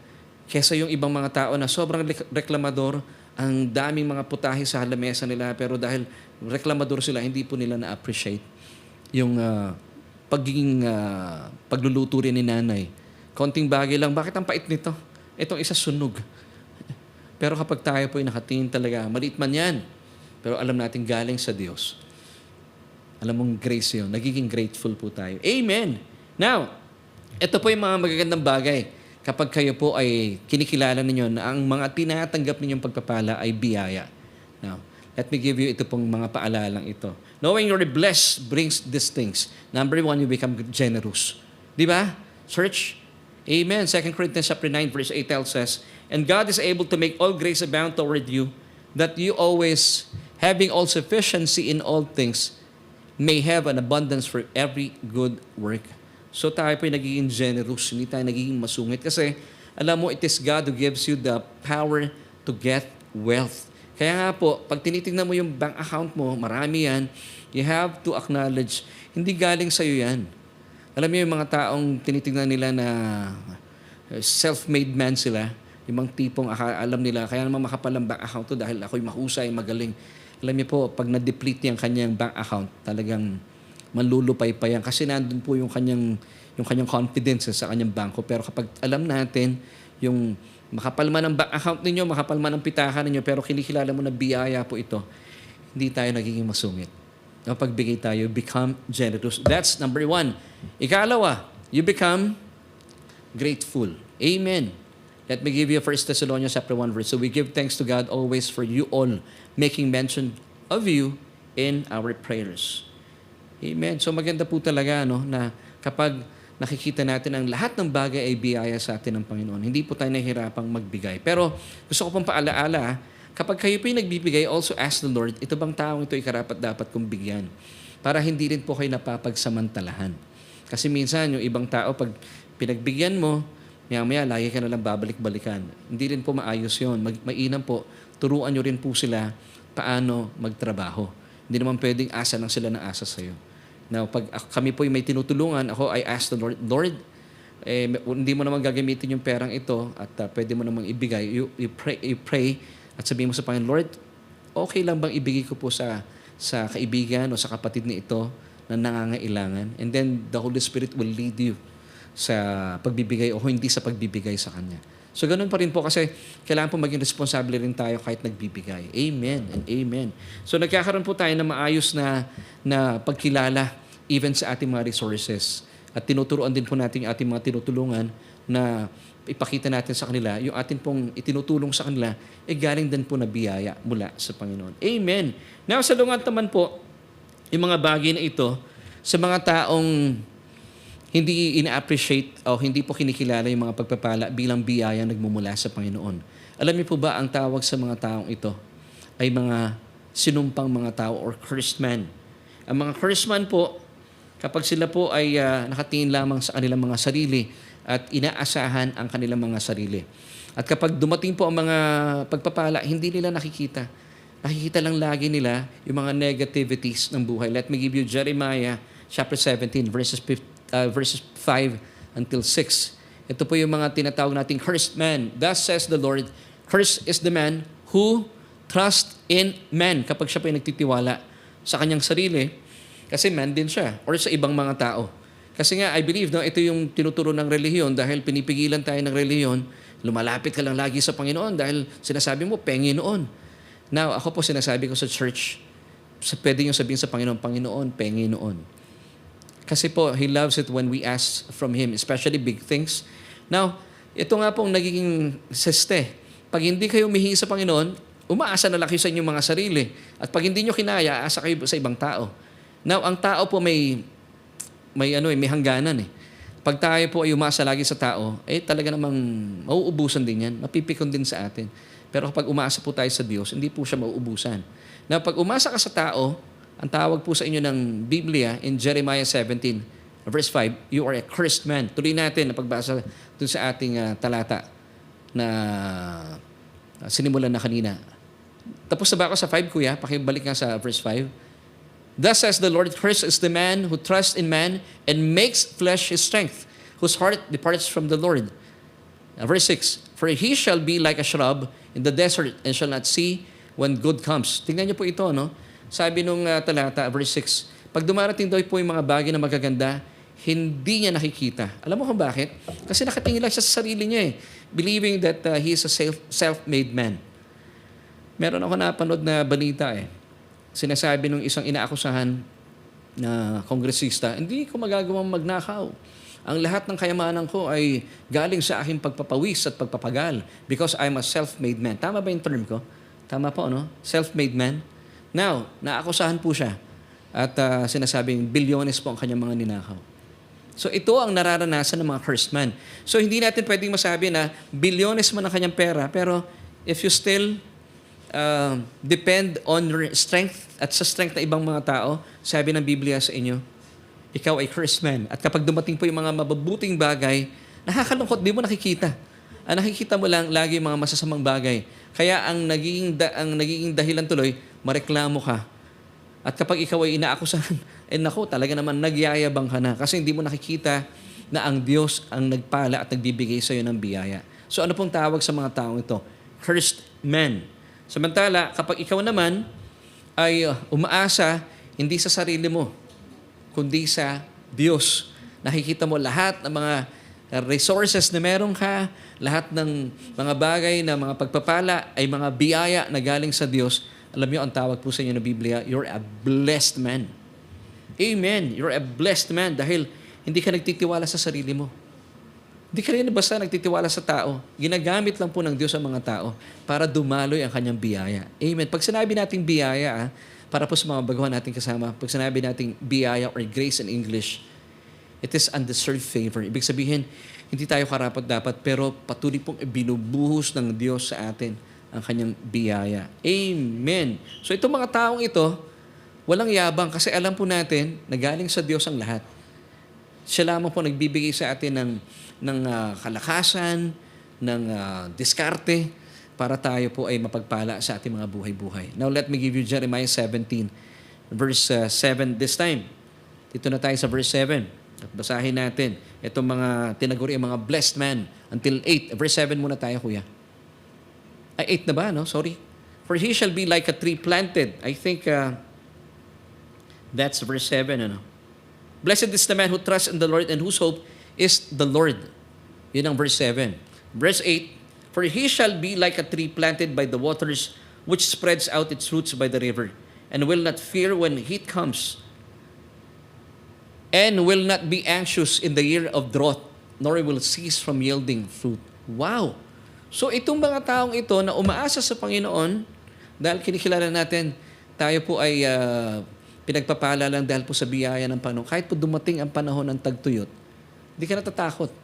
S1: Kesa yung ibang mga tao na sobrang reklamador, ang daming mga putahe sa lamesa nila, pero dahil reklamador sila, hindi po nila na-appreciate yung pagluluto rin ni nanay. Konting bagay lang, bakit ang pait nito? Itong isa sunog. Pero kapag tayo po ay nakatingin talaga, maliit man yan, pero alam natin galing sa Diyos. Alam mong grace yun. Nagiging grateful po tayo. Amen! Now, ito po yung mga magagandang bagay. Kapag kayo po ay kinikilala ninyo na ang mga tinatanggap ninyong pagpapala ay biyaya. Now, let me give you ito pong mga paalalang ito. Knowing you're blessed brings these things. Number 1, you become generous. Di ba? Church? Amen. 2 Corinthians chapter 9 verse 8 tells us, and God is able to make all grace abound toward you, that you always, having all sufficiency in all things, may have an abundance for every good work. So tayo po yung nagiging generous, hindi tayo nagiging masungit. Kasi alam mo, it is God who gives you the power to get wealth. Kaya nga po, pag tinitingnan mo yung bank account mo, marami yan, you have to acknowledge, hindi galing sa'yo yan. Alam niyo yung mga taong tinitingnan nila na self-made man sila, yung mga tipong alam nila, kaya naman makapal ang bank account to dahil ako'y mahusay, magaling. Alam niyo po, pag na-deplete yung kanyang bank account, talagang manlulupay pa yan. Kasi nandun po yung kanyang confidence sa kanyang bangko. Pero kapag alam natin, yung makapal man ang bank account ninyo, makapal man ang pitahan ninyo, pero kinikilala mo na biyaya po ito, hindi tayo nagiging masungit. Pagbigay tayo, become generous. That's number 1. Ikalawa, you become grateful. Amen. Let me give you 1 Thessalonians chapter 1 verse. So we give thanks to God always for you all, making mention of you in our prayers. Amen. So maganda po talaga na kapag nakikita natin ang lahat ng bagay ay biyaya sa atin ng Panginoon. Hindi po tayo nahihirapang magbigay. Pero gusto ko pang paalaala, kapag kayo po yung nagbibigay, also ask the Lord, ito bang taong ito ay karapat-dapat kong bigyan? Para hindi rin po kayo napapagsamantalahan. Kasi minsan, yung ibang tao, pag pinagbigyan mo, Maya-maya, lagi ka na lang babalik-balikan. Hindi rin po maayos yun. Mainam po, turuan nyo rin po sila paano magtrabaho. Hindi naman pwedeng asa lang sila ng asa sa'yo. Now, pag kami po may tinutulungan, I ask the Lord, Lord, hindi mo naman gagamitin yung perang ito at pwede mo namang ibigay. You pray at sabihin mo sa Panginoon, Lord, okay lang bang ibigay ko po sa kaibigan o sa kapatid na ito na nangangailangan? And then, the Holy Spirit will lead you sa pagbibigay o hindi sa pagbibigay sa Kanya. So, ganun pa rin po kasi kailangan po maging responsable rin tayo kahit nagbibigay. Amen and amen. So, nagkakaroon po tayo ng maayos na pagkilala even sa ating mga resources. At tinuturuan din po natin yung ating mga tinutulungan na ipakita natin sa kanila, yung atin pong itinutulong sa kanila, galing din po na biyaya mula sa Panginoon. Amen. Now, sa lungat naman po, yung mga bagay na ito, sa mga taong hindi ina-appreciate o hindi po kinikilala yung mga pagpapala bilang biyaya nagmumula sa Panginoon. Alam niyo po ba ang tawag sa mga taong ito ay mga sinumpang mga tao or cursed man. Ang mga cursed man po, kapag sila po ay nakatingin lamang sa kanilang mga sarili at inaasahan ang kanilang mga sarili. At kapag dumating po ang mga pagpapala, hindi nila nakikita. Nakikita lang lagi nila yung mga negativities ng buhay. Let me give you Jeremiah chapter 17, verses 5 until 6. Ito po yung mga tinatawag nating cursed man. Thus says the Lord, cursed is the man who trusts in man. Kapag siya po yung nagtitiwala sa kanyang sarili, kasi man din siya, or sa ibang mga tao. Kasi nga, I believe, ito yung tinuturo ng relihiyon dahil pinipigilan tayo ng relihiyon, lumalapit ka lang lagi sa Panginoon dahil sinasabi mo, Panginoon. Now, ako po sinasabi ko sa church, pwede yung sabihin sa Panginoon, Panginoon, Panginoon. Kasi po, He loves it when we ask from Him, especially big things. Now, ito nga pong nagiging seste. Pag hindi kayo humihingi sa Panginoon, umaasa na lang kayo sa inyong mga sarili. At pag hindi nyo kinaya, asa kayo sa ibang tao. Now, ang tao po may hangganan eh. Pag tayo po ay umaasa lagi sa tao, talaga namang mauubusan din yan. Mapipikon din sa atin. Pero kapag umaasa po tayo sa Diyos, hindi po siya mauubusan. Now, pag umasa ka sa tao, ang tawag po sa inyo ng Biblia in Jeremiah 17, verse 5, you are a cursed man. Tuloy natin na pagbasa dun sa ating talata na sinimulan na kanina. Tapos na ba ako sa 5, kuya? Pakibalik nga sa verse 5. Thus says the Lord, cursed is the man who trusts in man and makes flesh his strength, whose heart departs from the Lord. Verse 6, for he shall be like a shrub in the desert and shall not see when good comes. Tingnan niyo po ito, no? Sabi nung talata, verse 6, pag dumarating daw po yung mga bagay na magaganda, hindi niya nakikita. Alam mo kung bakit? Kasi nakatingin lang siya sa sarili niya believing that he is a self-made man. Meron ako napanood na balita Sinasabi nung isang inaakusahan na kongresista, hindi ko magagawang magnakaw. Ang lahat ng kayamanan ko ay galing sa aking pagpapawis at pagpapagal because I'm a self-made man. Tama ba yung term ko? Tama po, no? Self-made man. Now, naakusahan po siya at sinasabing bilyones po ang kanyang mga ninakaw. So ito ang nararanasan ng mga cursed man. So hindi natin pwedeng masabi na bilyones man ang kanyang pera, pero if you still depend on your strength at sa strength ng ibang mga tao, sabi ng Biblia sa inyo, ikaw ay cursed man. At kapag dumating po yung mga mababuting bagay, nakakalungkot, di mo nakikita. Ang nakikita mo lang lagi mga masasamang bagay. Kaya ang nagiging dahilan tuloy, mareklamo ka. At kapag ikaw ay inaakusahan, naku, talaga naman nagyayabang ka na kasi hindi mo nakikita na ang Diyos ang nagpala at nagbibigay sa iyo ng biyaya. So ano pong tawag sa mga taong ito? Cursed men. Samantala, kapag ikaw naman ay umaasa hindi sa sarili mo, kundi sa Diyos. Nakikita mo lahat ng mga resources na meron ka, lahat ng mga bagay na mga pagpapala ay mga biyaya na galing sa Diyos. Alam niyo, ang tawag po sa inyo ng Biblia, you're a blessed man. Amen. You're a blessed man dahil hindi ka nagtitiwala sa sarili mo. Hindi ka rin basta nagtitiwala sa tao. Ginagamit lang po ng Diyos ang mga tao para dumaloy ang kanyang biyaya. Amen. Pag sinabi nating biyaya, para po sa mga baguhan natin kasama, pag sinabi nating biyaya or grace in English, it is undeserved favor. Ibig sabihin, hindi tayo karapat-dapat, pero patuloy pong binubuhos ng Diyos sa atin ang kanyang biyaya. Amen. So itong mga taong ito, walang yabang kasi alam po natin na galing sa Diyos ang lahat. Siya lamang po nagbibigay sa atin ng kalakasan, ng diskarte, para tayo po ay mapagpala sa ating mga buhay-buhay. Now, let me give you Jeremiah 17, verse 7 this time. Dito na tayo sa verse 7. At basahin natin itong mga tinaguri, mga blessed man until 8. Verse 7 muna tayo, kuya. Ay, 8 na ba, no? Sorry. For he shall be like a tree planted. I think that's verse 7, ano? Blessed is the man who trusts in the Lord and whose hope is the Lord. Yun ang verse 7. Verse 8, for he shall be like a tree planted by the waters, which spreads out its roots by the river, and will not fear when heat comes, and will not be anxious in the year of drought, nor will cease from yielding fruit. Wow! So itong mga taong ito na umaasa sa Panginoon, dahil kinikilala natin, tayo po ay pinagpapala lang dahil po sa biyaya ng Panginoon. Kahit po dumating ang panahon ng tagtuyot, hindi ka natatakot.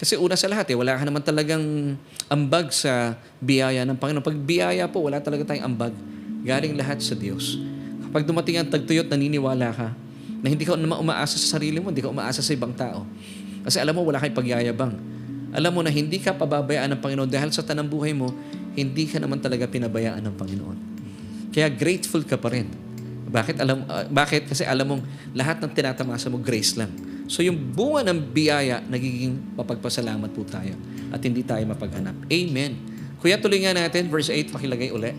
S1: Kasi una sa lahat, wala ka naman talagang ambag sa biyaya ng Panginoon. Pag biyaya po, wala talaga tayong ambag. Galing lahat sa Diyos. Kapag dumating ang tagtuyot, naniniwala ka na hindi ka naman umaasa sa sarili mo, hindi ka umaasa sa ibang tao. Kasi alam mo, wala kang pagyayabang. Alam mo na hindi ka pababayaan ng Panginoon dahil sa tanang buhay mo, hindi ka naman talaga pinabayaan ng Panginoon. Kaya grateful ka pa rin. Bakit? Kasi alam mong lahat ng tinatamasa mo, grace lang. So yung bunga ng biyaya, nagiging mapagpasalamat po tayo at hindi tayo mapaghanap. Amen. Kuya, tuloy nga natin, verse 8, pakilagay uli.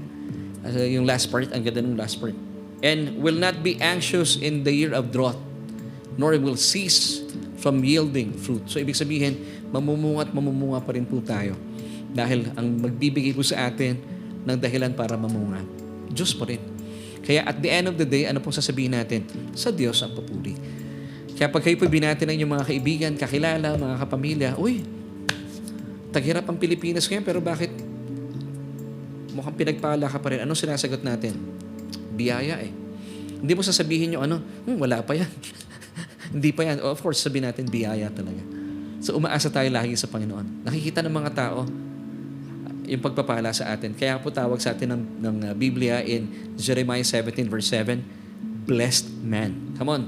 S1: Yung last part, ang ganda ng last part. And will not be anxious in the year of drought, nor will cease from yielding fruit. So ibig sabihin, mamumunga pa rin po tayo. Dahil ang magbibigay po sa atin ng dahilan para mamunga, Diyos pa rin. Kaya at the end of the day, ano pong sasabihin natin? Sa Diyos ang papuri. Kaya pag kayo po binati ng inyong mga kaibigan, kakilala, mga kapamilya, uy, taghirap ang Pilipinas ngayon, pero bakit mukhang pinagpala ka pa rin? Anong sinasagot natin? Biyaya eh. Hindi mo sasabihin yung wala pa yan. Hindi pa yan. Of course, sabihin natin, biyaya talaga. So umaasa tayo lagi sa Panginoon. Nakikita ng mga tao yung pagpapala sa atin. Kaya po tawag sa atin ng Biblia in Jeremiah 17 verse 7, blessed man. Come on.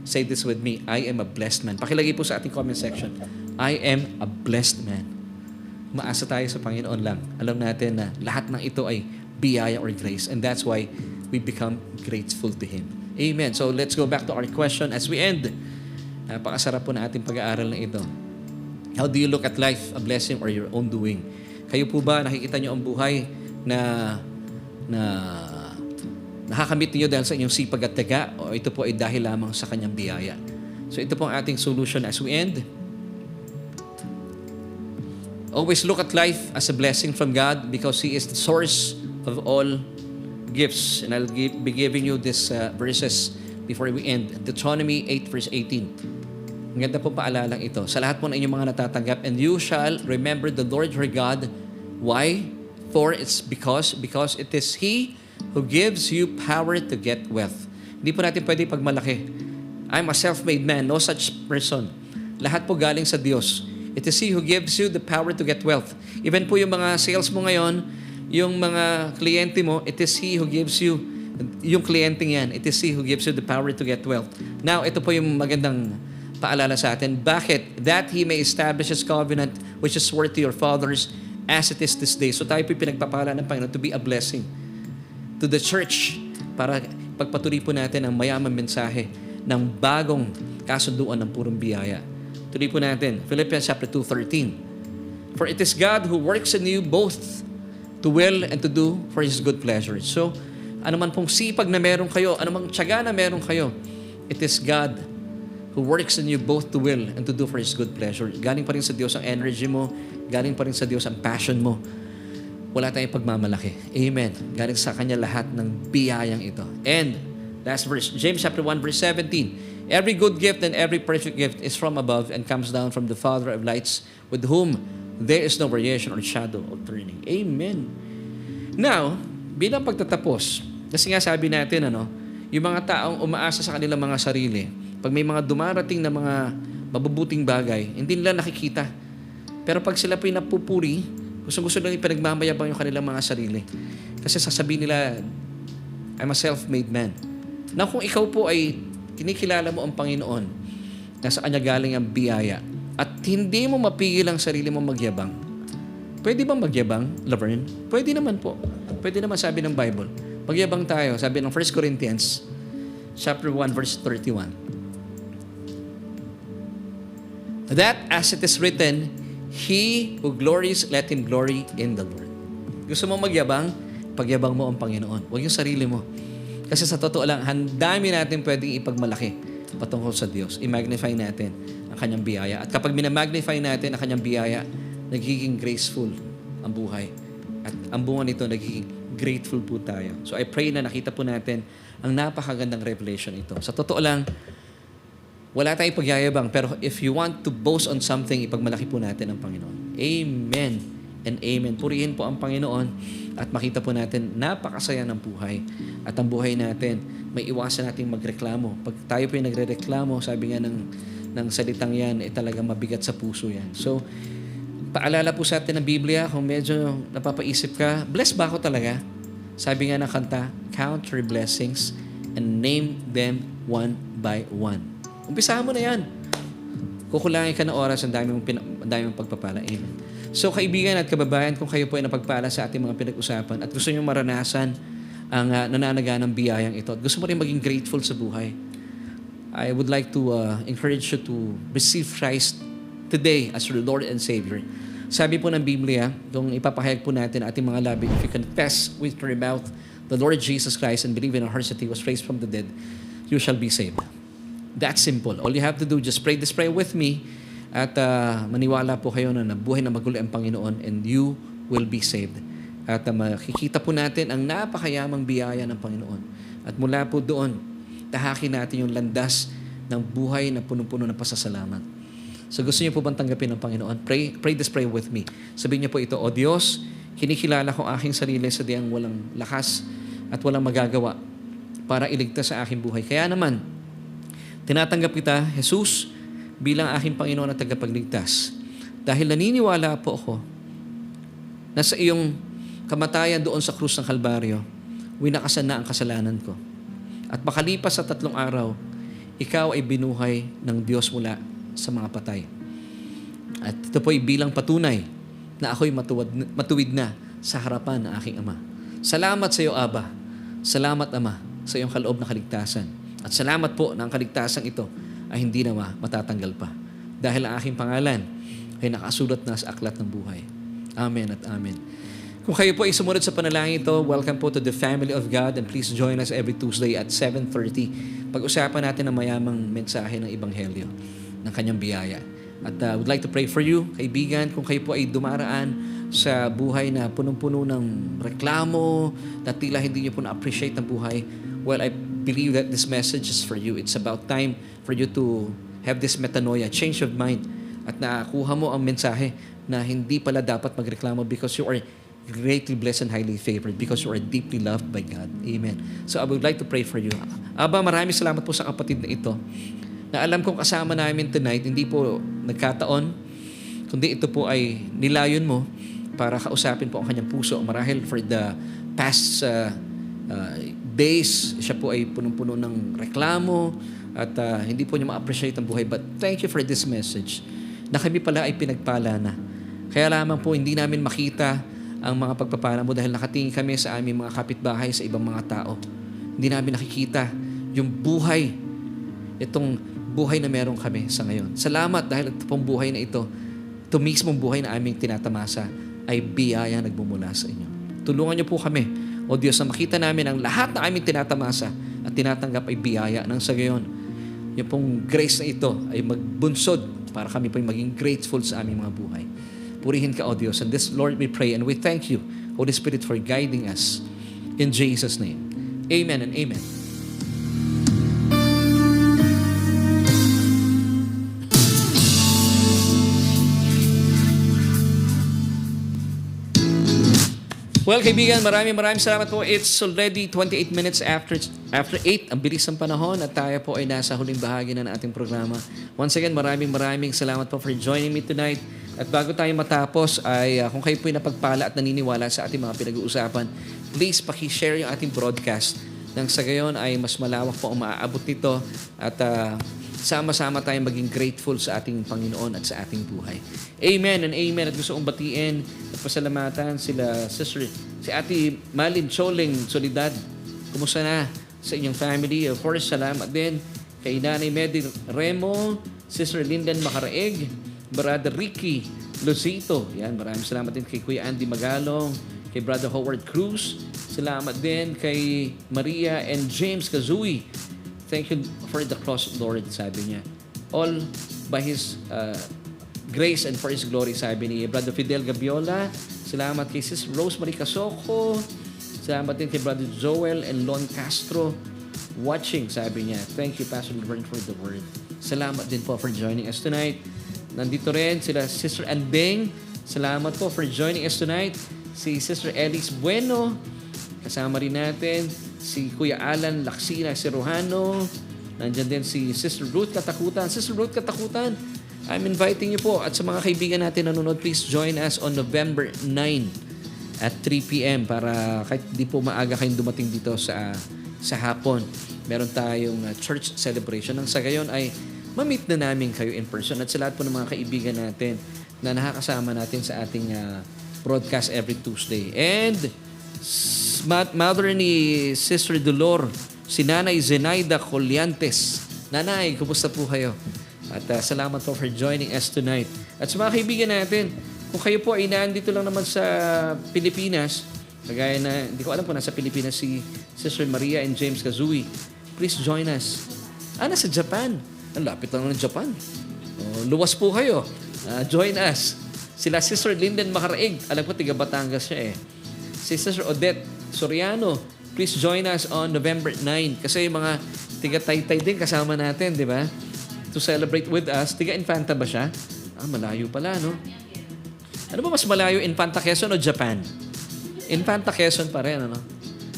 S1: Say this with me. I am a blessed man. Pakilagay po sa ating comment section. I am a blessed man. Maasa tayo sa Panginoon lang. Alam natin na lahat ng ito ay biyaya or grace. And that's why we become grateful to Him. Amen. So let's go back to our question as we end. Napakasarap po na ating pag-aaral na ito. How do you look at life, a blessing or your own doing? Kayo po ba, nakikita nyo ang buhay na nakakamit niyo dahil sa inyong sipag at tiyaga, o ito po ay dahil lamang sa kanyang biyaya? So ito po ang ating solution as we end. Always look at life as a blessing from God because He is the source of all gifts. And I'll be giving you these verses before we end. Deuteronomy 8 verse 18. Ang ganda po paalalang ito. Sa lahat po ng inyong mga natatanggap, and you shall remember the Lord your God. Why? For it's because it is He who gives you power to get wealth. Hindi po natin pwede pagmalaki. I'm a self-made man, no such person. Lahat po galing sa Diyos. It is He who gives you the power to get wealth. Even po yung mga sales mo ngayon, yung mga kliyente mo, it is He who gives you, yung kliyenteng yan, it is He who gives you the power to get wealth. Now, ito po yung magandang paalala sa atin. Bakit? That He may establish His covenant, which is worth to your fathers, as it is this day. So tayo po pinagpapala ng Panginoon to be a blessing to the church para pagpatuloy po natin ang mayamang mensahe ng bagong kasunduan ng purong biyaya. Tuloy po natin, Philippians chapter 2:13. For it is God who works in you both to will and to do for His good pleasure. So, anuman pong sipag na meron kayo, anumang tiyaga na meron kayo, it is God who works in you both to will and to do for His good pleasure. Galing pa rin sa Diyos ang energy mo, galing pa rin sa Diyos ang passion mo. Wala tayong pagmamalaki. Amen. Galing sa Kanya lahat ng biyayang ito. And, last verse, James chapter 1 verse 17. Every good gift and every perfect gift is from above and comes down from the Father of lights, with whom there is no variation or shadow of turning. Amen. Now, bilang pagtatapos, kasi nga sabi natin, yung mga taong umaasa sa kanilang mga sarili, pag may mga dumarating na mga mabubuting bagay, hindi nila nakikita. Pero pag sila pinapupuri, gusto lang ipinagmamayabang yung kanilang mga sarili. Kasi sasabihin nila, I'm a self-made man. Now, kung ikaw po ay kinikilala mo ang Panginoon, Nasa Kanya galing ang biyaya. At hindi mo mapigil ang sarili mo magyabang. Pwede bang magyabang, Laverne? Pwede naman po. Pwede naman sabi ng Bible. Magyabang tayo. Sabi ng 1 Corinthians chapter 1 verse 31. That as it is written, he who glories, let him glory in the Lord. Gusto mo magyabang? Pagyabang mo ang Panginoon. Huwag yung sarili mo. Kasi sa totoo lang, handami natin pwedeng ipagmalaki patungkol sa Diyos. I-magnify natin ang Kanyang biyaya. At kapag minamagnify natin ang Kanyang biyaya, nagiging graceful ang buhay. At ang bunga nito, nagiging grateful po tayo. So I pray na nakita po natin ang napakagandang revelation ito. Sa totoo lang, wala tayong pagyayabang, pero if you want to boast on something, ipagmalaki po natin ang Panginoon. Amen and amen. Purihin po ang Panginoon at makita po natin napakasaya ng buhay. At ang buhay natin, may iwasan nating magreklamo. Pag tayo po yung nagre-reklamo, sabi nga ng salitang yan, talagang mabigat sa puso yan. So, paalala po sa atin ng Biblia, kung medyo napapaisip ka, blessed ba ako talaga? Sabi nga ng kanta, count your blessings and name them one by one. Umpisahan mo na yan. Kukulangin ka ng oras, ang dami mong pagpapala. Amen. So, kaibigan at kababayan, kung kayo po ay napagpala sa ating mga pinag-usapan at gusto nyo maranasan ang nananaganang biyayang ito at gusto mo rin maging grateful sa buhay, I would like to encourage you to receive Christ today as your Lord and Savior. Sabi po ng Biblia, kung ipapahayag po natin ating mga labi, if you confess with your mouth the Lord Jesus Christ and believe in our hearts that He was raised from the dead, you shall be saved. That's simple. All you have to do, just pray this prayer with me at maniwala po kayo na nabuhay na magulo ang Panginoon and you will be saved. At makikita po natin ang napakayamang biyaya ng Panginoon. At mula po doon, tahakin natin yung landas ng buhay na punong-puno ng pasasalamat. So gusto niyo po bang tanggapin ng Panginoon? Pray this prayer with me. Sabihin niyo po ito, O Diyos, kinikilala ko aking sarili sa diyang walang lakas at walang magagawa para iligtas sa aking buhay. Kaya naman, tinatanggap kita, Jesus, bilang aking Panginoon at tagapagligtas. Dahil naniniwala po ako na sa iyong kamatayan doon sa krus ng Kalbaryo, winakasan na ang kasalanan ko. At makalipas sa 3 araw, ikaw ay binuhay ng Diyos mula sa mga patay. At ito po ay bilang patunay na ako'y matuwid na sa harapan ng aking Ama. Salamat sa iyo, Aba. Salamat, Ama, sa iyong kaloob na kaligtasan. At salamat po na ang kaligtasan ito ay hindi na matatanggal pa. Dahil ang aking pangalan ay nakasulat na sa aklat ng buhay. Amen at amen. Kung kayo po ay sumunod sa panalangin ito, welcome po to the family of God and please join us every Tuesday at 7:30. Pag-usapan natin ang mayamang mensahe ng Ebanghelyo ng Kanyang biyaya. At I would like to pray for you, kaibigan, kung kayo po ay dumaraan sa buhay na punong-puno ng reklamo, na tila hindi niyo po na-appreciate ang buhay, well, I believe that this message is for you. It's about time for you to have this metanoia, change of mind, at nakuha mo ang mensahe na hindi pala dapat magreklamo because you are greatly blessed and highly favored because you are deeply loved by God. Amen. So I would like to pray for you. Aba, maraming salamat po sa kapatid na ito na alam kong kasama namin tonight, hindi po nagkataon, kundi ito po ay nilayon mo para kausapin po ang kanyang puso. Marahil for the past days, siya po ay punong-puno ng reklamo at hindi po niya ma-appreciate ang buhay. But thank you for this message na kami pala ay pinagpala na. Kaya lamang po hindi namin makita ang mga pagpapala mo dahil nakatingin kami sa aming mga kapitbahay, sa ibang mga tao. Hindi namin nakikita yung buhay, itong buhay na meron kami sa ngayon. Salamat dahil ito pong buhay na ito mismong buhay na aming tinatamasa ay biyaya nagmumula sa inyo. Tulungan niyo po kami, O Diyos, na makita namin ang lahat na aming tinatamasa at tinatanggap ay biyaya ng sa gayon. Yung pong grace na ito ay magbunsod para kami po maging grateful sa aming mga buhay. Purihin ka, O Diyos. And this, Lord, we pray and we thank you, Holy Spirit, for guiding us. In Jesus' name. Amen and amen. Well, kaibigan, maraming salamat po. It's already 28 minutes after 8. Ang bilis ng panahon at tayo po ay nasa huling bahagi na ng ating programa. Once again, maraming salamat po for joining me tonight. At bago tayo matapos, ay kung kayo po ay napagpala at naniniwala sa ating mga pinag-uusapan, please paki-share yung ating broadcast. Nang sa gayon ay mas malawak po ang maaabot nito at sama-sama tayong maging grateful sa ating Panginoon at sa ating buhay. Amen and amen. At gusto kong batiin at pasalamatan si Ate Malin Choling Solidad. Kumusta na sa inyong family? Of course, salamat din kay Nanay Medi Remo, Sister Linden Macaraeg, Brother Ricky Lucito. Yan, maraming salamat din kay Kuya Andy Magalong, kay Brother Howard Cruz. Salamat din kay Maria and James Kazui. Thank you for the cross, Lord, sabi niya. All by His grace and for His glory, sabi ni Brother Fidel Gabiola. Salamat kay Sis Rosemary Casoko. Salamat din kay Brother Joel and Lon Castro. Watching, sabi niya. Thank you, Pastor Laverne, for the word. Salamat din po for joining us tonight. Nandito rin sila Sister Andeng. Salamat po for joining us tonight. Si Sister Elise Bueno. Kasama rin natin si Kuya Alan Laksina Sirojano. Nandiyan din si Sister Ruth Katakutan. Sister Ruth Katakutan, I'm inviting you po. At sa mga kaibigan natin nanonood, please join us on November 9 at 3 p.m. para kahit di po maaga kayong dumating dito sa hapon. Meron tayong church celebration. Nang sa gayon ay ma-meet na namin kayo in person. At sa lahat po ng mga kaibigan natin na nakakasama natin sa ating broadcast every Tuesday. And mother ni Sister Dolor, si Nanay Zenaida Colliantes. Nanay, kumusta po kayo? At salamat po for joining us tonight. At sa mga kaibigan natin, kung kayo po ay nandito lang naman sa Pilipinas, kagaya na, hindi ko alam kung nasa Pilipinas si Sister Maria and James Kazui, please join us. Nasa Japan. Ang lapit lang ng Japan. Luwas po kayo. Join us. Sila Sister Linden Macaraeg. Alam ko, tiga Batangas siya eh. Si Sister Odette Soriano, please join us on November 9. Kasi yung mga tiga-Taytay din kasama natin, di ba? To celebrate with us. Tiga-Infanta ba siya? Malayo pala, no? Ano ba mas malayo, Infanta Quezon o Japan? Infanta Quezon pa rin, ano?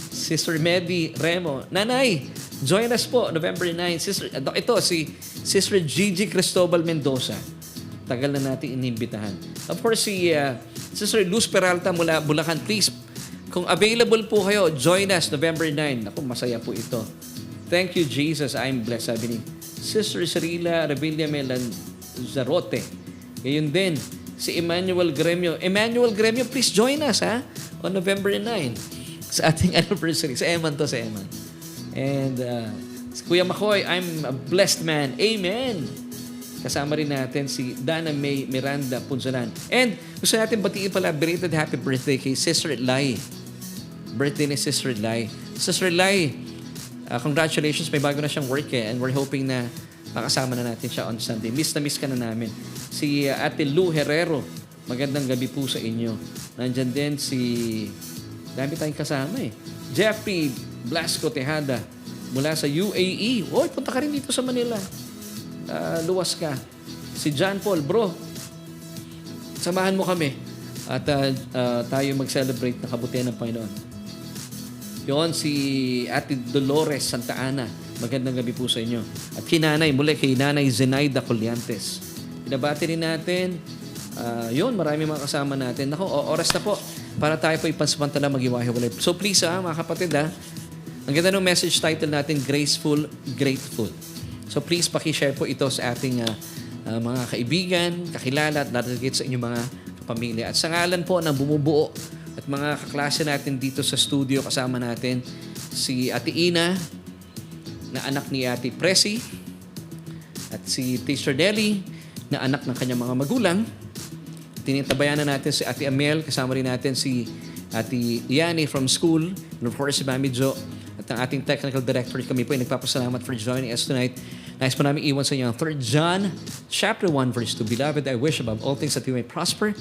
S1: Sister Medi Remo. Nanay, join us po, November 9. Ito, si Sister Gigi Cristobal Mendoza. Tagal na natin inimbitahan. Of course, si Sister Luz Peralta mula Bulacan, please. Kung available po kayo, join us November 9. Ako, masaya po ito. Thank you, Jesus. I'm blessed. Sabi ni Sister Cirila Revilla Melanzarote. Ngayon din, si Emmanuel Gremio. Emmanuel Gremio, please join us, ha? On November 9. Sa ating anniversary. Sa Eman to, sa Eman. And si Kuya Makoy, I'm a blessed man. Amen. Kasama rin natin si Dana May Miranda Punsalan. And gusto natin batiin pala, belated happy birthday kay Sister Lai. Birthday ni Sister Lai. Sister Lai, congratulations, may bago na siyang work eh. And we're hoping na makasama na natin siya on Sunday. Miss na miss ka na namin. Si Ate Lou Herrero, magandang gabi po sa inyo. Nandyan din si, dami tayong kasama eh. Jeffrey Blasco Tejada mula sa UAE. Oy, punta ka rin dito sa Manila. Luwas ka. Si John Paul, bro, samahan mo kami at tayo mag-celebrate ng kabutihan ng Panginoon. Yon, si Ate Dolores Santa Ana, magandang gabi po sa inyo. At kinanay, muli kay Nanay Zenaida Colliantes. Pinabati rin natin. Yon, marami mga kasama natin. Naku, oras na po para tayo po ipansamantala mag-iwahiwalay. So please, mga kapatid, ang ganda ng message title natin, Graceful, Grateful. So please, pakishare po ito sa ating mga kaibigan, kakilala at narigit sa inyong mga pamilya. At sa ngalan po ng bumubuo at mga kaklase natin dito sa studio, kasama natin si Ate Ina, na anak ni Ate Presi, at si Teacher Deli, na anak ng kanyang mga magulang. Tinitabayan na natin si Ate Amel, kasama rin natin si Ate Yani from school, and of course si Mami Jo, at ang ating technical director. Kami po ay nagpapasalamat for joining us tonight. Nais po namin iwan sa inyo ang 3 John chapter 1 verse 2. Beloved, I wish above all things that you may prosper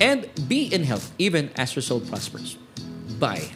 S1: and be in health, even as your soul prospers. Bye.